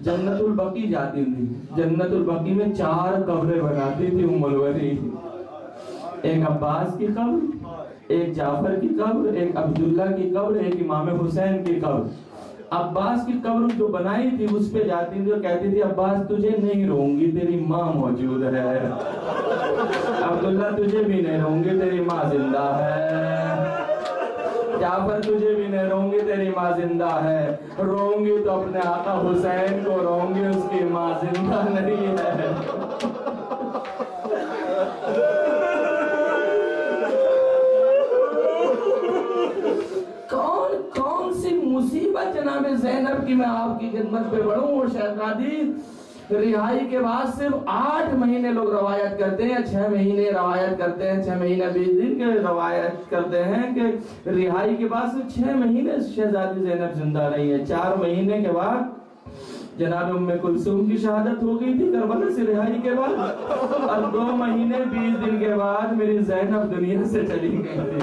جنت البقیع جاتی تھی، جنت البقیع میں 4 قبریں بناتی تھی ام البنین، ایک عباس کی قبر، ایک جعفر کی قبر، ایک عبداللہ کی قبر، ایک امام حسین کی قبر۔ عباس کی قبر جو بنائی تھی اس پہ جاتی تھی اور کہتی تھی عباس تجھے نہیں رہوں گی تیری ماں موجود ہے، عبداللہ تجھے بھی نہیں رہوں گی تیری ماں زندہ ہے، جعفر تجھے بھی نہیں رہوں گی تیری ماں زندہ ہے، رہوں گی تو اپنے آقا حسین کو رہوں گی، اس کی ماں زندہ نہیں ہے۔ کون سی مصیبت جناب زینب کی میں آپ کی خدمت پہ بڑھوں۔ وہ شہزادی رہائی کے بعد صرف 8 مہینے لوگ روایت کرتے ہیں، 6 مہینے روایت کرتے ہیں، 6 مہینے 20 دن کے روایت کرتے ہیں کہ رہائی کے بعد صرف 6 مہینے شہزادی زینب زندہ رہی ہے۔ 4 مہینے کے بعد جناب ام کلثوم کی شہادت ہو گئی تھی کربلا سے رہائی کے بعد، اور 2 مہینے 20 دن کے بعد میری زینب دنیا سے چلی گئی تھی۔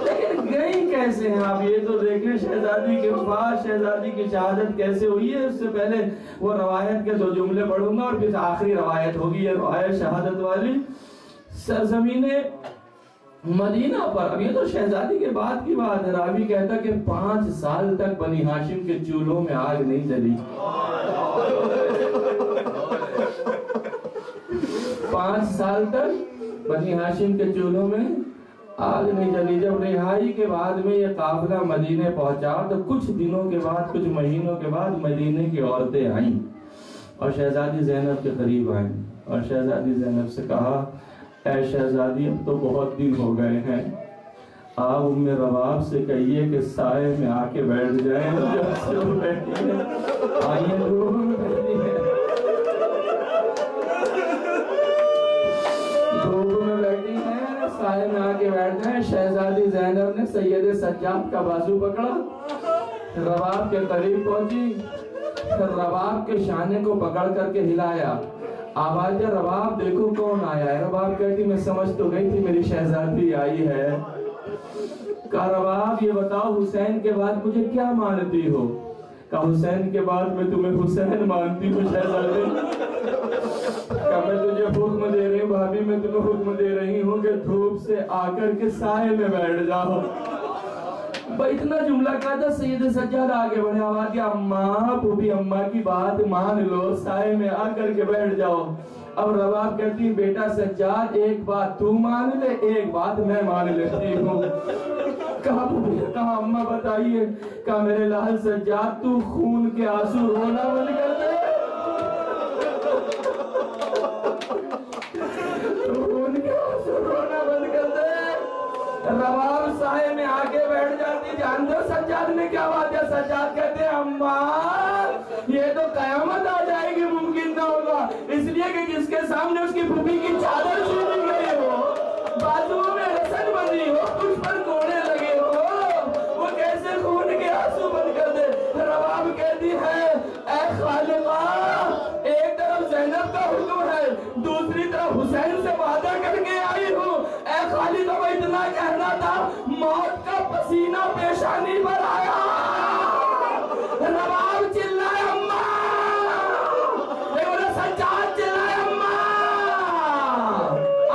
لیکن گئی کیسے ہیں آپ یہ تو دیکھیں، شہزادی کے وفات، شہزادی کی شہادت کیسے ہوئی ہے۔ اس سے پہلے وہ روایت کے 2 جملے پڑھوں گا اور پھر آخری روایت ہوگی یہ روایت شہادت والی۔ سرزمین مدینہ پر، اب یہ تو شہزادی کے بعد کی بات ہے، راوی کہتا کہ 5 سال تک بنی ہاشم کے چولہوں میں آگ نہیں جلی۔ 5 سال تک بنی ہاشم کے چولہوں میں آگ نہیں جلی۔ جب رہائی کے بعد میں یہ قافلہ مدینے پہنچا تو کچھ دنوں کے بعد، کچھ مہینوں کے بعد مدینے کی عورتیں آئیں اور شہزادی زینب کے قریب آئیں اور شہزادی زینب سے کہا اے شہزادی اب تو بہت دن ہو گئے ہیں، آپ ام رواب سے کہیے کہ سائے میں آ کے بیٹھ جائیں۔ جب سے وہ بیٹھی ہے آئیے روح میں بیٹھی ہے، دھوپ میں بیٹھی ہے، سائے میں آ کے بیٹھ گئے. شہزادی زینب نے سید سجاد کا بازو پکڑا, رباب کے قریب پہنچی, رباب کے شانے کو پکڑ کر کے ہلایا. آواز رباب دیکھو کون آیا ہے. رباب کہتی میں سمجھ تو گئی تھی میری شہزادی آئی ہے. کہا رباب یہ بتاؤ حسین کے بعد مجھے کیا مانتی ہو؟ کہا حسین کے بعد میں تمہیں حسین مانتی ہوں شہزادی. کہا میں تجھے حکم دے رہی ہوں بھابی, میں تمہیں حکم دے رہی ہوں کہ دھوپ سے آ کر کے سائے میں بیٹھ جاؤ. اتنا جملہ کہا تھا, سید سجاد آگے بڑھے, آواز دیا اماں پھوپھی اماں کی بات مان لو, سائے میں آ کر کے بیٹھ جاؤ. اب رباب کہتی بیٹا سجاد ایک بات تو مان لے, ایک بات میں مان لیتی ہوں. کہا اماں بتائیے. کہا میرے لال سجاد تو خون کے آنسو رونا بند کر دے, خون کے آنسو رونا بند کر دے. رباب سائے میں آگے بیٹھ جاتی. جان دو سجاد نے کیا بات ہے؟ سجاد کہتے ہیں اماں یہ تو قیامت آ جائے گی, ممکن نہ ہوگا, اس لیے کہ جس کے سامنے اس کی پھوپھی کی چادر چھوٹی گئی ہو, بازوؤں میں رسن بندی ہو, کچھ پر کوڑے لگے ہو, وہ کیسے خون کے آنسو بند کر دے. رباب کہتی ہے اے خالقہ, ایک طرف زینب کا حکم ہے, دوسری طرف حسین سے وعدہ کر کے آئی ہوں. اے خالقہ وہ اتنا کہنا تھا, موت کا پسینہ پیشانی پر آیا. رباب چلائے اماں, سجاد چلائے اماں,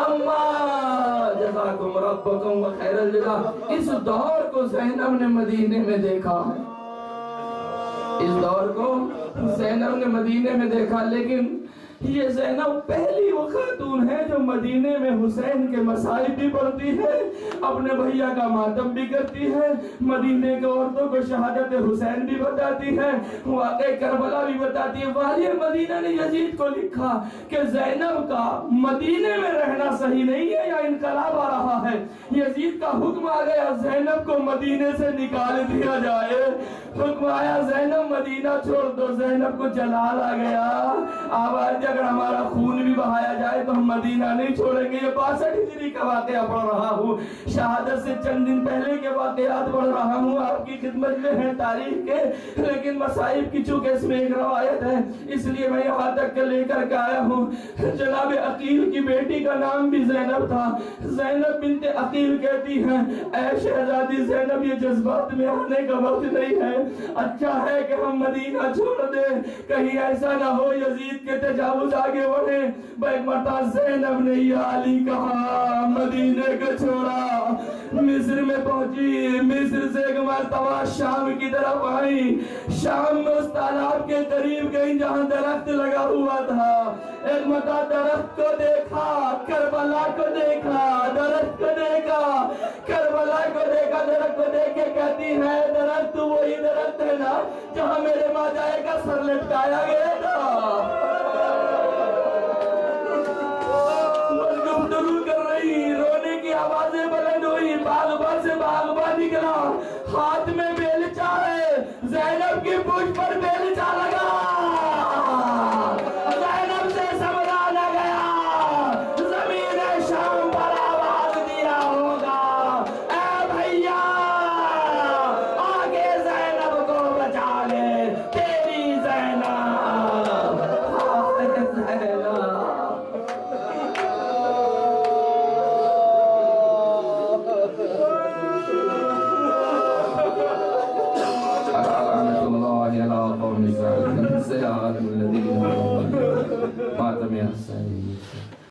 اماں جزاکم ربکم و خیر الجزا. اس دور کو زینب نے مدینے میں دیکھا ہے, اس دور کو زینب نے مدینے میں دیکھا, لیکن یہ زینب پہلی وہ خاتون ہے جو مدینے میں حسین کے مصائب بھی پڑھتی ہے, اپنے بھیا کا ماتم بھی کرتی ہے, مدینے کے عورتوں کو شہادت حسین بھی بتاتی ہے, واقع کربلا بھی بتاتی ہے. والی مدینہ نے یزید کو لکھا کہ زینب کا مدینے میں رہنا صحیح نہیں ہے یا انقلاب آ رہا ہے. یزید کا حکم آ گیا زینب کو مدینے سے نکال دیا جائے. حکم آیا زینب مدینہ چھوڑ دو, زینب کو جلال آ گیا. آواز اگر ہمارا خون بھی بہایا جائے تو ہم مدینہ نہیں چھوڑیں گے. یہ 62 ہجری کا واقعہ پڑھ رہا ہوں, شہادت سے چند دن پہلے کے واقعات پڑھ رہا ہوں, آپ کی خدمت میں ہیں تاریخ کے, لیکن مصائب کی چونکہ اس میں ایک روایت ہے اس لیے میں یہاں تک کے لے کر کے آیا ہوں. جناب عقیل کی بیٹی کا نام بھی زینب تھا. زینب بنت عقیل کہتی ہیں اے شہزادی زینب یہ جذبات میں آنے کا وقت نہیں ہے, اچھا ہے کہ ہم مدینہ چھوڑ دیں, کہیں ایسا نہ ہو یزید کے تجاوز آگے بڑھے. ایک مرتبہ زینب نے یا علی کہا, مدینے کو چھوڑا, مصر میں پہنچی, مصر سے ایک مرتبہ شام کی طرف آئی. شام میں اس تالاب کے قریب گئی جہاں درخت لگا ہوا تھا. ایک مرتبہ درخت کو دیکھا, کربلا کو دیکھا, درخت کو دیکھا, کربلا کو دیکھا. درخت کو دیکھ کے کہتی ہے درخت وہی درخت ہے نا جہاں میرے ماجائے کا سر لٹکایا گیا تھا. گفتگو کر رہی, رونے کی آوازیں بلند ہوئی. باغبان سے باغبان نکلا, ہاتھ میں بیلچہ ہے. زینب کی پوچھ پر بیلچہ لگا, زینب سے سمجھا نہ گیا, زمین شام پر آواز دیا ہوگا اے بھیا آگے زینب کو بچا لے, تیری زینب. ماتم حسین